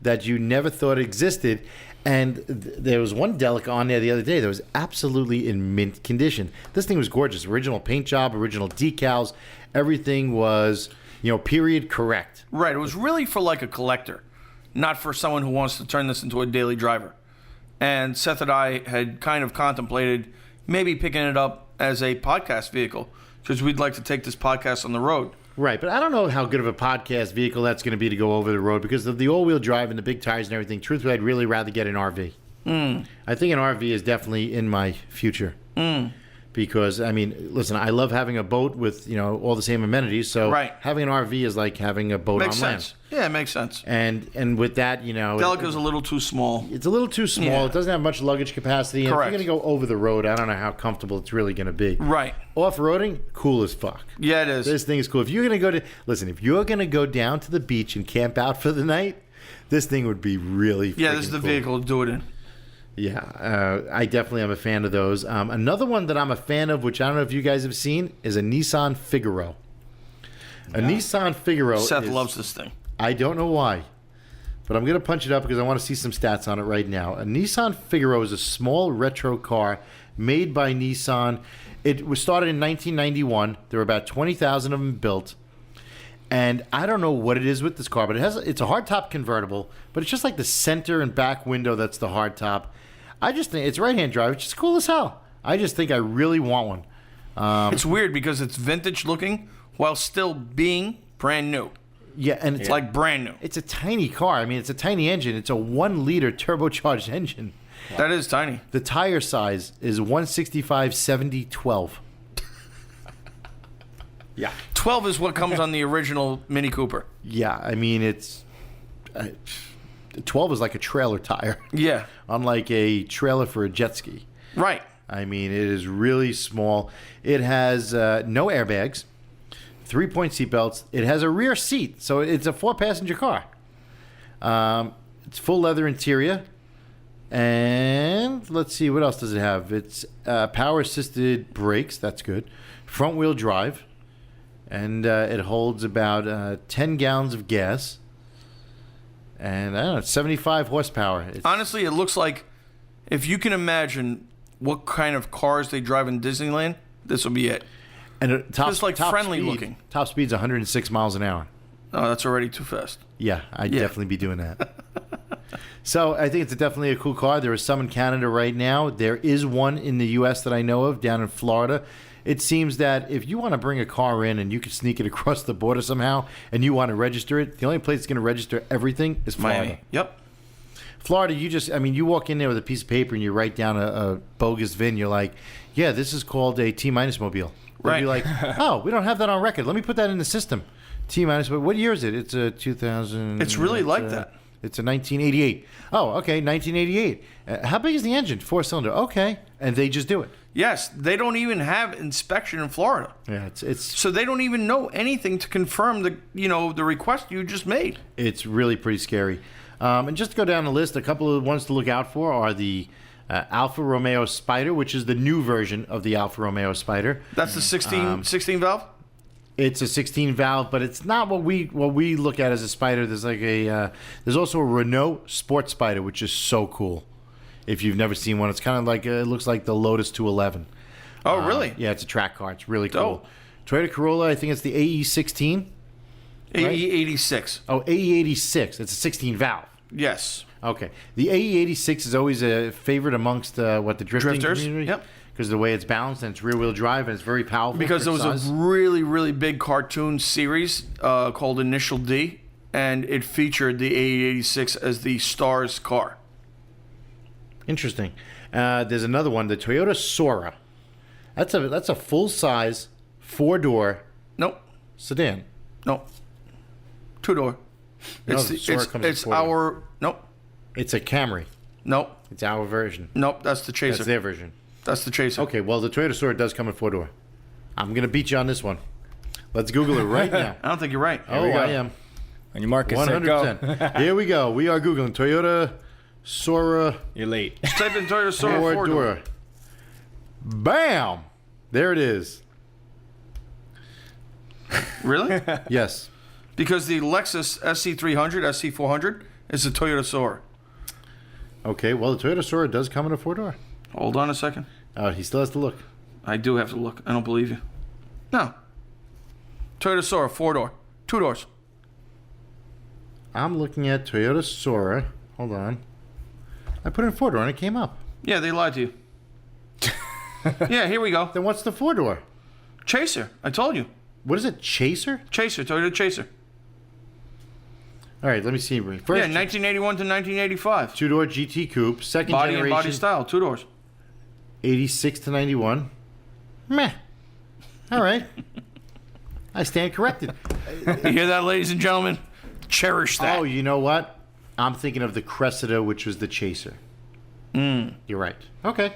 S1: that you never thought existed. And there was one Delica on there the other day that was absolutely in mint condition. This thing was gorgeous. Original paint job, original decals. Everything was, period correct.
S3: Right. It was really for like a collector, not for someone who wants to turn this into a daily driver. And Seth and I had kind of contemplated maybe picking it up as a podcast vehicle because we'd like to take this podcast on the road.
S1: Right, but I don't know how good of a podcast vehicle that's going to be to go over the road because of the all-wheel drive and the big tires and everything. Truthfully, I'd really rather get an RV. I think an RV is definitely in my future. Because, listen, I love having a boat with, all the same amenities. So having an RV is like having a boat on land.
S3: Yeah, it makes sense.
S1: And with that,
S3: Delica's a little too small.
S1: It's a little too small. Yeah. It doesn't have much luggage capacity. And
S3: Correct.
S1: if you're going to go over the road, I don't know how comfortable it's really going to be.
S3: Right.
S1: Off-roading, cool as fuck.
S3: Yeah, it is.
S1: This thing is cool. If you're going to if you're going to go down to the beach and camp out for the night, this thing would be really
S3: Yeah, this is the
S1: cool.
S3: vehicle to do it in.
S1: Yeah, I definitely am a fan of those. Another one that I'm a fan of, which I don't know if you guys have seen, is a Nissan Figaro. A Nissan Figaro.
S3: Seth loves this thing.
S1: I don't know why, but I'm going to punch it up because I want to see some stats on it right now. A Nissan Figaro is a small retro car made by Nissan. It was started in 1991. There were about 20,000 of them built. And I don't know what it is with this car, but it's a hardtop convertible, but it's just like the center and back window that's the hardtop. I just think it's right-hand drive, which is cool as hell. I just think I really want one.
S3: It's weird because it's vintage looking while still being brand new.
S1: Yeah, and it's
S3: like brand new.
S1: It's a tiny car. It's a tiny engine. It's a 1-liter turbocharged engine.
S3: That is tiny.
S1: The tire size is 165/70/12. Yeah.
S3: 12 is what comes on the original Mini Cooper.
S1: Yeah, it's 12 is like a trailer tire.
S3: Yeah.
S1: Unlike a trailer for a jet ski.
S3: Right.
S1: It is really small. It has no airbags, 3-point seat belts. It has a rear seat, so it's a 4-passenger car. It's full leather interior. And let's see, what else does it have? It's power-assisted brakes. That's good. Front-wheel drive. And it holds about 10 gallons of gas. And I don't know, it's 75 horsepower.
S3: Honestly, it looks like if you can imagine what kind of cars they drive in Disneyland, this will be it.
S1: And
S3: it's like friendly looking.
S1: Top speed's 106 miles an hour.
S3: Oh, that's already too fast.
S1: Yeah, I'd definitely be doing that. So I think it's definitely a cool car. There is some in Canada right now. There is one in the U.S. that I know of down in Florida. It seems that if you want to bring a car in and you can sneak it across the border somehow and you want to register it, the only place that's going to register everything is Florida.
S3: Miami. Yep.
S1: Florida, you walk in there with a piece of paper and you write down a bogus VIN. You're like, yeah, this is called a T-minus mobile. They'll
S3: Right.
S1: be like, oh, we don't have that on record. Let me put that in the system. T-minus, what year is it? It's a 2000.
S3: It's really like that.
S1: It's a 1988. Oh, okay, 1988. How big is the engine? 4-cylinder. Okay, and they just do it.
S3: Yes, they don't even have inspection in Florida.
S1: Yeah, it's
S3: So they don't even know anything to confirm the request you just made.
S1: It's really pretty scary. And just to go down the list, a couple of ones to look out for are the Alfa Romeo Spider, which is the new version of the Alfa Romeo Spider.
S3: That's the 16 valve?
S1: It's a 16 valve, but it's not what we look at as a Spider. There's like there's also a Renault Sport Spider, which is so cool. If you've never seen one, it's kind of like it looks like the Lotus 211.
S3: Oh, really?
S1: Yeah, it's a track car. It's really cool.
S3: Dope.
S1: Toyota Corolla, I think it's the AE16.
S3: AE86.
S1: Oh, AE86. It's a 16 valve.
S3: Yes.
S1: Okay. The AE86 is always a favorite amongst the drifting
S3: Drifters.
S1: community.
S3: Yep.
S1: Because of the way it's balanced and it's rear-wheel drive and it's very powerful.
S3: Because there was a really, really big cartoon series called Initial D, and it featured the AE86 as the star's car.
S1: Interesting. There's another one, the Toyota Sora. That's a full-size 4-door
S3: Nope.
S1: sedan.
S3: Nope. 2-door.
S1: No, the Sora comes in
S3: It's
S1: 4-door.
S3: our... Nope.
S1: It's a Camry.
S3: Nope.
S1: It's our version.
S3: Nope. That's the Chaser.
S1: That's their version.
S3: That's the Chaser.
S1: Okay, well, the Toyota Sora does come in 4-door. I'm going to beat you on this one. Let's Google it right now.
S3: I don't think you're right.
S1: Oh,
S3: we go.
S1: I am.
S4: On your market, set, go.
S1: 100%. Here we go. We are Googling Toyota Sora
S4: You're late.
S3: Just type in Toyota Sora 4-door.
S1: 4-door. Bam! There it is.
S3: Really?
S1: Yes.
S3: Because the Lexus SC300, SC400 is a Toyota Sora.
S1: Okay, well, the Toyota Sora does come in a 4-door.
S3: Hold on a second.
S1: He still has to look.
S3: I do have to look. I don't believe you. No. Toyota Sora, 4-door. 2 doors.
S1: I'm looking at Toyota Sora. Hold on. I put in 4-door and it came up.
S3: Yeah, they lied to you. Yeah, here we go.
S1: Then what's the 4-door?
S3: Chaser. I told you.
S1: What is it, Chaser?
S3: Chaser. Toyota Chaser.
S1: All right, let me see. First,
S3: Yeah, 1981 to 1985.
S1: 2-door GT Coupe, second
S3: Body
S1: generation,
S3: and body style. 2 doors.
S1: 86 to 91. Meh. All right. I stand corrected.
S3: You hear that, ladies and gentlemen? Cherish that.
S1: Oh, you know what? I'm thinking of the Cressida, which was the Chaser. You're right. Okay.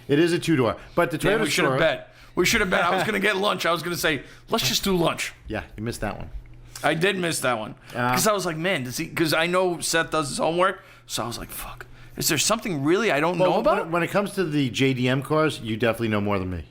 S1: It is a 2-door. But the Toyota
S3: Damn, we should have
S1: Sora-
S3: bet. We should have bet. I was going to get lunch. I was going to say, let's just do lunch.
S1: Yeah, you missed that one.
S3: I did miss that one. Because I was like, man, does he? Because I know Seth does his homework. So I was like, fuck. Is there something really I don't know about?
S1: When it comes to the JDM cars, you definitely know more than me.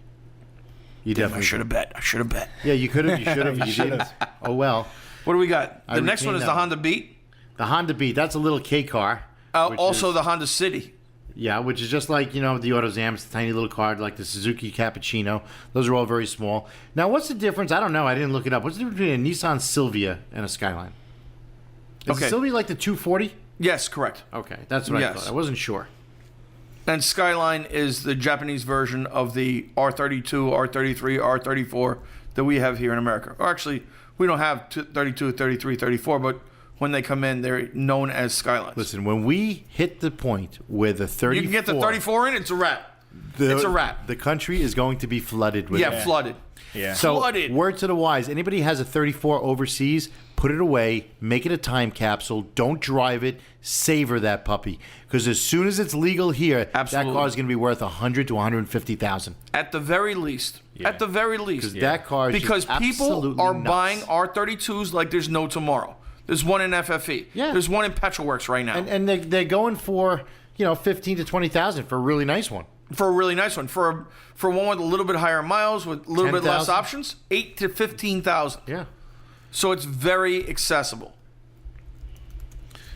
S1: You
S3: Damn,
S1: definitely
S3: I should have bet. I should have bet.
S1: Yeah, you could have. You should have. You didn't. Oh, well.
S3: What do we got?
S1: I
S3: The next
S1: retained
S3: one is
S1: that
S3: the
S1: one.
S3: Honda Beat.
S1: The Honda Beat, that's a little K car. which
S3: Also
S1: is-
S3: the Honda City.
S1: Yeah, which is just like, the AutoZam. It's a tiny little car, like the Suzuki Cappuccino. Those are all very small. Now, what's the difference? I don't know. I didn't look it up. What's the difference between a Nissan Silvia and a Skyline? Is
S3: Okay.
S1: the Silvia like the 240?
S3: Yes, correct.
S1: Okay, that's what I
S3: Yes.
S1: thought. I wasn't sure.
S3: And Skyline is the Japanese version of the R32, R33, R34 that we have here in America. Or actually, we don't have 32, 33, 34, but when they come in, they're known as Skylines.
S1: Listen, when we hit the point where the 34...
S3: You can get the 34 in, it's a wrap.
S1: the-
S3: it's a wrap.
S1: The country is going to be flooded with
S3: Yeah,
S1: it.
S3: flooded.
S4: Yeah.
S1: So,
S3: Flooded.
S1: word to the wise, anybody has a 34 overseas, put it away, make it a time capsule, don't drive it, savor that puppy. Because as soon as it's legal here,
S3: Absolutely.
S1: that car is going to be worth $100,000 to $150,000.
S3: At the very least.
S4: Yeah.
S3: At the very least.
S1: Because that car is
S3: Because
S1: just
S3: people
S1: absolutely
S3: are
S1: nuts.
S3: buying R32s like there's no tomorrow. There's one in FFE.
S1: Yeah.
S3: There's one in Petrolworks right now.
S1: And they're going for, $15,000 to $20,000 for a really nice one.
S3: For a really nice one. For one with a little bit higher miles, with a little bit less
S1: 10,000?
S3: options, 8 to 15,000.
S1: Yeah.
S3: So it's very accessible.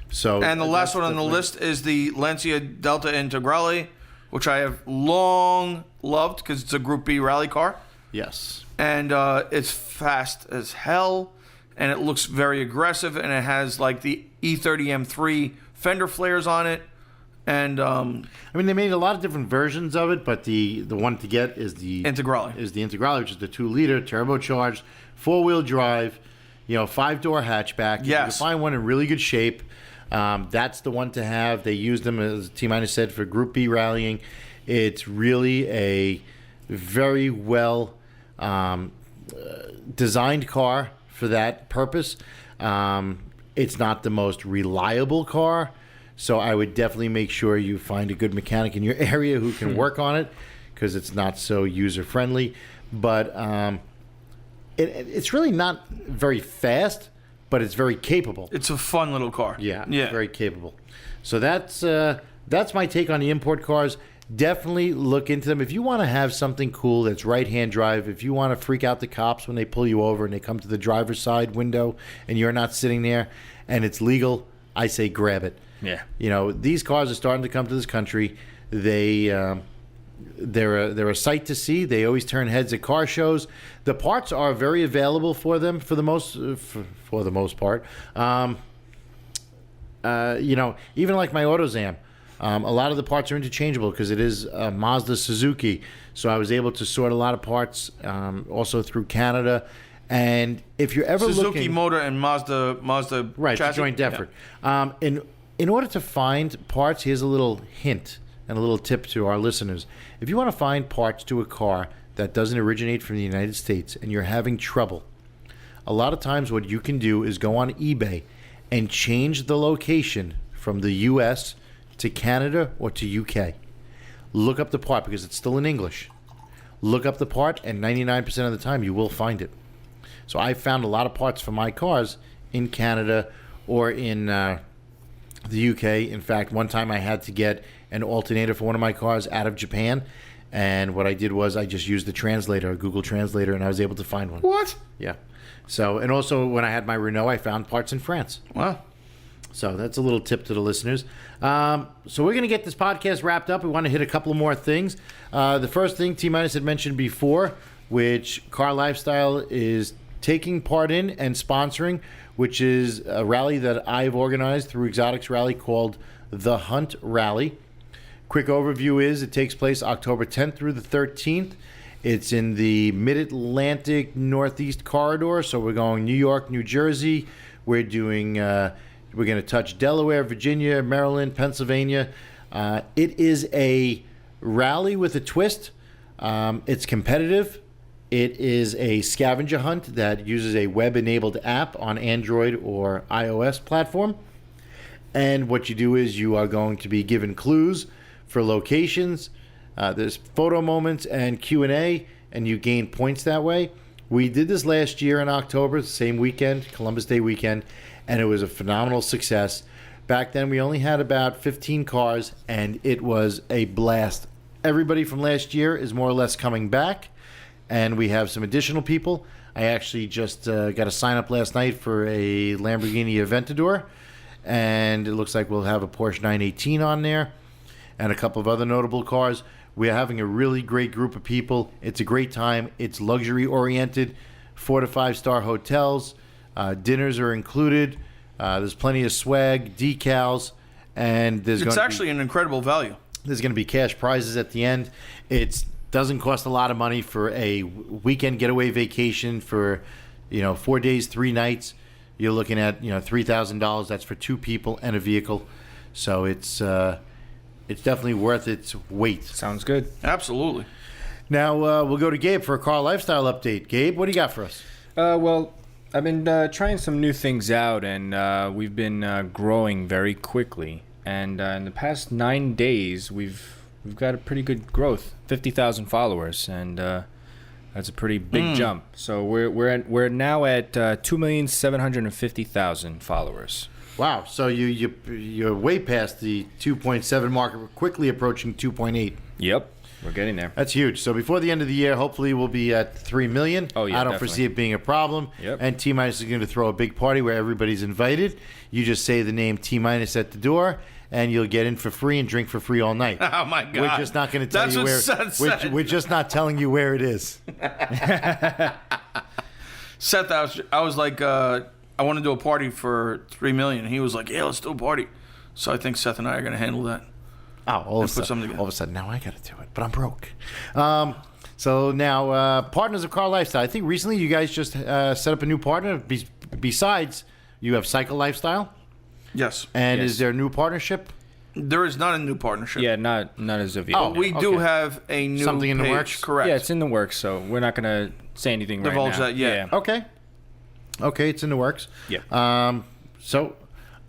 S1: So
S3: And the last one on the list is the Lancia Delta Integrale, which I have long loved because it's a Group B rally car.
S1: Yes.
S3: And it's fast as hell, and it looks very aggressive, and it has like the E30 M3 fender flares on it. And
S1: They made a lot of different versions of it, but the one to get is the
S3: Integrale.
S1: Is the Integrale, which is the 2-liter turbocharged 4-wheel drive, 5-door hatchback. If you can
S3: Yes.
S1: find one in really good shape. That's the one to have. They use them, as Tminus said, for Group B rallying. It's really a very well designed car for that purpose. It's not the most reliable car, so I would definitely make sure you find a good mechanic in your area who can work on it, because it's not so user friendly. But it's really not very fast, but it's very capable.
S3: it's a fun little car.
S1: Yeah,
S3: Yeah.
S1: it's very capable. So that's my take on the import cars. Definitely look into them. If you want to have something cool that's right-hand drive, if you want to freak out the cops when they pull you over and they come to the driver's side window and you're not sitting there and it's legal, I say grab it.
S4: Yeah.
S1: These cars are starting to come to this country. They're a sight to see. They always turn heads at car shows. The parts are very available for them for the most part. Even like my AutoZam, a lot of the parts are interchangeable because it is Mazda Suzuki. So I was able to sort a lot of parts also through Canada. And if you're ever
S3: Suzuki
S1: looking,
S3: motor and Mazda
S1: right, it's a
S3: chassis.
S1: joint effort. In order to find parts, here's a little hint and a little tip to our listeners. If you want to find parts to a car that doesn't originate from the United States and you're having trouble, a lot of times what you can do is go on eBay and change the location from the US to Canada or to UK. Look up the part because it's still in English. Look up the part, and 99% of the time you will find it. So I found a lot of parts for my cars in Canada or in the UK. In fact, one time I had to get an alternator for one of my cars out of Japan, and what I did was I just used the translator, a Google Translator, and I was able to find one.
S3: What?
S1: Yeah. So, and also when I had my Renault, I found parts in France.
S3: Wow.
S1: So that's a little tip to the listeners. So we're going to get this podcast wrapped up. We want to hit a couple more things. The first thing T-Minus had mentioned before, which Car Lifestyle is taking part in and sponsoring, which is a rally that I've organized through Exotics Rally called the Hunt Rally. Quick overview is it takes place October 10th through the 13th. It's in the Mid-Atlantic Northeast corridor. So we're going New York, New Jersey. We're doing... we're going to touch Delaware, Virginia, Maryland, Pennsylvania. It is a rally with a twist. It's competitive. It is a scavenger hunt that uses a web-enabled app on Android or iOS platform. And what you do is you are going to be given clues for locations. There's photo moments and Q&A, and you gain points that way. We did this last year in October, same weekend, Columbus Day weekend, and it was a phenomenal success. Back then, we only had about 15 cars, and it was a blast. Everybody from last year is more or less coming back, and we have some additional people. I actually just got a sign up last night for a Lamborghini Aventador, and it looks like we'll have a Porsche 918 on there and a couple of other notable cars. We're having a really great group of people. It's a great time. It's luxury oriented, 4 to 5 star hotels. Dinners are included. There's plenty of swag, decals, and
S3: it's actually an incredible value.
S1: There's going to be cash prizes at the end. It doesn't cost a lot of money for a weekend getaway vacation for 4 days, 3 nights. You're looking at $3,000. That's for 2 people and a vehicle. So it's definitely worth its weight.
S4: Sounds good.
S3: Absolutely.
S1: Now we'll go to Gabe for a car lifestyle update. Gabe, what do you got for us?
S4: Well, I've been trying some new things out, and we've been growing very quickly. And in the past 9 days, we've got a pretty good growth, 50,000 followers, and that's a pretty big jump. So we're now at 2,750,000 followers.
S1: Wow! So you're way past the 2.7 mark. We're quickly approaching 2.8.
S4: Yep, we're getting there.
S1: That's huge. So before the end of the year, hopefully we'll be at 3 million.
S4: Oh yeah,
S1: I don't
S4: definitely.
S1: foresee it being a problem.
S4: Yep.
S1: And T-Minus is going to throw a big party where everybody's invited. You just say the name T-Minus at the door, and you'll get in for free and drink for free all night.
S3: Oh my God!
S1: We're just not going to tell
S3: That's
S1: you
S3: what
S1: where.
S3: Seth said.
S1: We're just not telling you where it is.
S3: Seth, I was like, I want to do a party for 3 million. He was like, yeah, let's do a party. So I think Seth and I are going to handle that.
S1: Oh, all of
S3: put something together.
S1: a sudden, now I got to do it, but I'm broke. So now, partners of Car Lifestyle. I think recently you guys just set up a new partner. Besides, you have Cycle Lifestyle.
S3: Yes.
S1: And
S4: Yes.
S1: is there a new partnership?
S3: There is not a new partnership.
S4: Yeah, not as of yet.
S1: Oh,
S3: But we do
S1: okay.
S3: have a new
S1: Something in the
S3: page.
S1: works?
S3: Correct.
S4: Yeah, it's in the works, so we're not gonna say anything
S3: Divulge
S4: right now.
S3: that yet.
S4: Yeah.
S1: Okay, it's in the works.
S4: Yeah.
S1: So,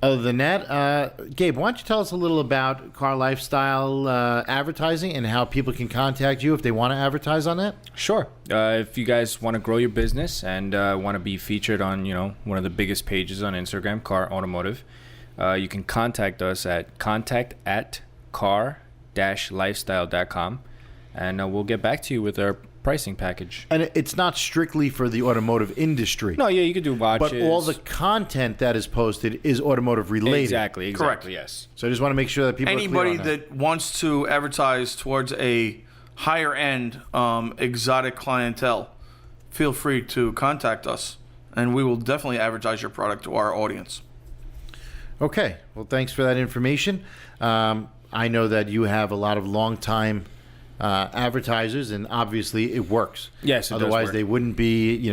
S1: other than that, Gabe, why don't you tell us a little about Car Lifestyle advertising and how people can contact you if they want to advertise on that?
S4: Sure. If you guys want to grow your business and want to be featured on, one of the biggest pages on Instagram, Car Automotive, you can contact us at contact@car-lifestyle.com, and we'll get back to you with our pricing package.
S1: And it's not strictly for the automotive industry.
S4: No, yeah, you could do watches.
S1: But all the content that is posted is automotive related.
S4: Exactly,
S3: Correct.
S4: yes.
S1: So I just want to make sure that people
S3: Anybody
S1: are clear on
S3: that wants to advertise towards a higher end exotic clientele, feel free to contact us, and we will definitely advertise your product to our audience.
S1: Okay. Well, thanks for that information. I know that you have a lot of long-time advertisers, and obviously it works.
S4: Yes, it does
S1: Otherwise,
S4: work.
S1: they wouldn't be,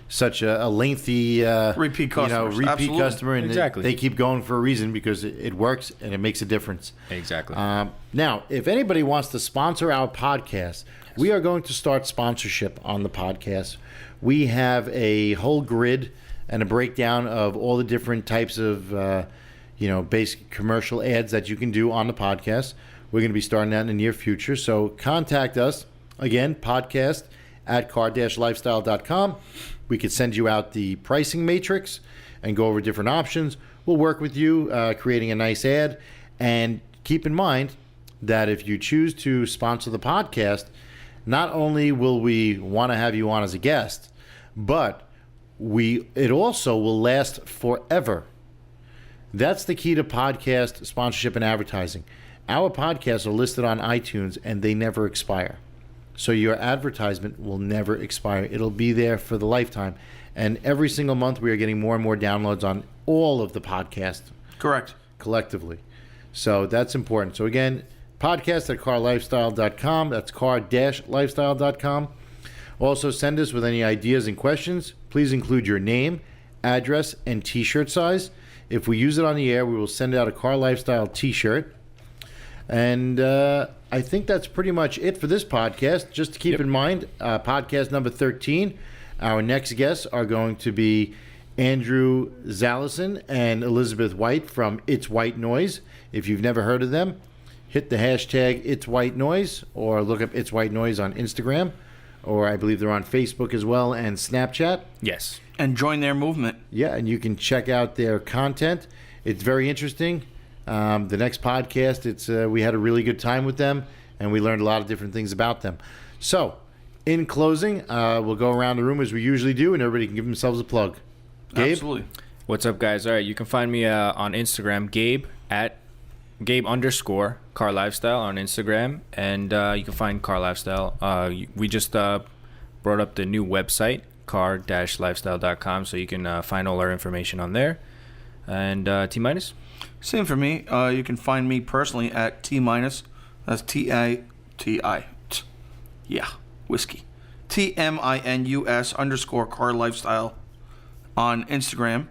S1: such a lengthy
S3: Repeat customers.
S1: repeat
S3: Absolutely.
S1: customer, and
S4: Exactly.
S1: they keep going for a reason because it works and it makes a difference.
S4: Exactly.
S1: Now, if anybody wants to sponsor our podcast, we are going to start sponsorship on the podcast. We have a whole grid and a breakdown of all the different types of, basic commercial ads that you can do on the podcast. We're going to be starting that in the near future. So contact us, again, podcast@car-lifestyle.com. We could send you out the pricing matrix and go over different options. We'll work with you, creating a nice ad. And keep in mind that if you choose to sponsor the podcast, not only will we want to have you on as a guest, but it also will last forever. That's the key to podcast sponsorship and advertising. Our podcasts are listed on iTunes and they never expire. So your advertisement will never expire. It'll be there for the lifetime. And every single month we are getting more and more downloads on all of the podcasts.
S3: Correct.
S1: Collectively. So that's important. So again, podcast at carlifestyle.com. That's car-lifestyle.com. Also send us with any ideas and questions. Please include your name, address, and t-shirt size. If we use it on the air, we will send out a Car Lifestyle t-shirt. And I think that's pretty much it for this podcast. Just to keep in mind, podcast number 13, our next guests are going to be Andrew Zalison and Elizabeth White from It's White Noise. If you've never heard of them, hit the hashtag It's White Noise or look up It's White Noise on Instagram, or I believe they're on Facebook as well and Snapchat.
S4: Yes.
S3: And join their movement.
S1: Yeah, and you can check out their content. It's very interesting. The next podcast, we had a really good time with them, and we learned a lot of different things about them. So, in closing, we'll go around the room as we usually do, and everybody can give themselves a plug. Gabe?
S3: Absolutely.
S4: What's up, guys? All right, you can find me on Instagram, Gabe _ Car Lifestyle on Instagram, and you can find Car Lifestyle. We just brought up the new website, car-lifestyle.com, so you can find all our information on there. And Tminus?
S3: Same for me. You can find me personally at Tminus. That's T-I-T-I. Yeah, whiskey. Tminus _ Car Lifestyle on Instagram.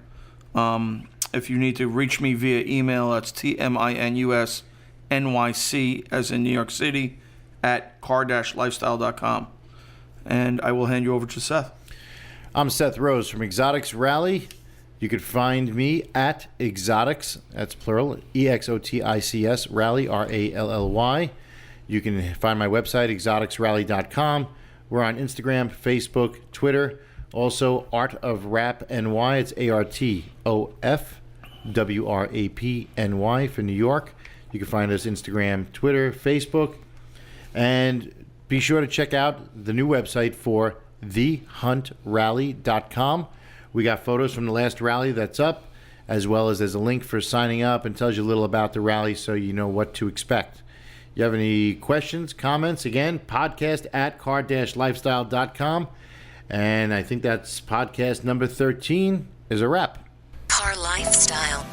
S3: If you need to reach me via email, that's TMINUS NYC, as in New York City, at car-lifestyle.com. And I will hand you over to Seth.
S1: I'm Seth Rose from Exotics Rally. You could find me at Exotics, that's plural, EXOTICS, Rally, RALLY. You can find my website, exoticsrally.com. We're on Instagram, Facebook, Twitter. Also, Art of Rap NY. It's ARTOFWRAPNY for New York. You can find us Instagram, Twitter, Facebook. And be sure to check out the new website for thehuntrally.com. We got photos from the last rally that's up, as well as there's a link for signing up and tells you a little about the rally so you know what to expect. You have any questions, comments? Again, podcast at car-lifestyle.com. And I think that's podcast number 13 is a wrap.
S2: Car Lifestyle.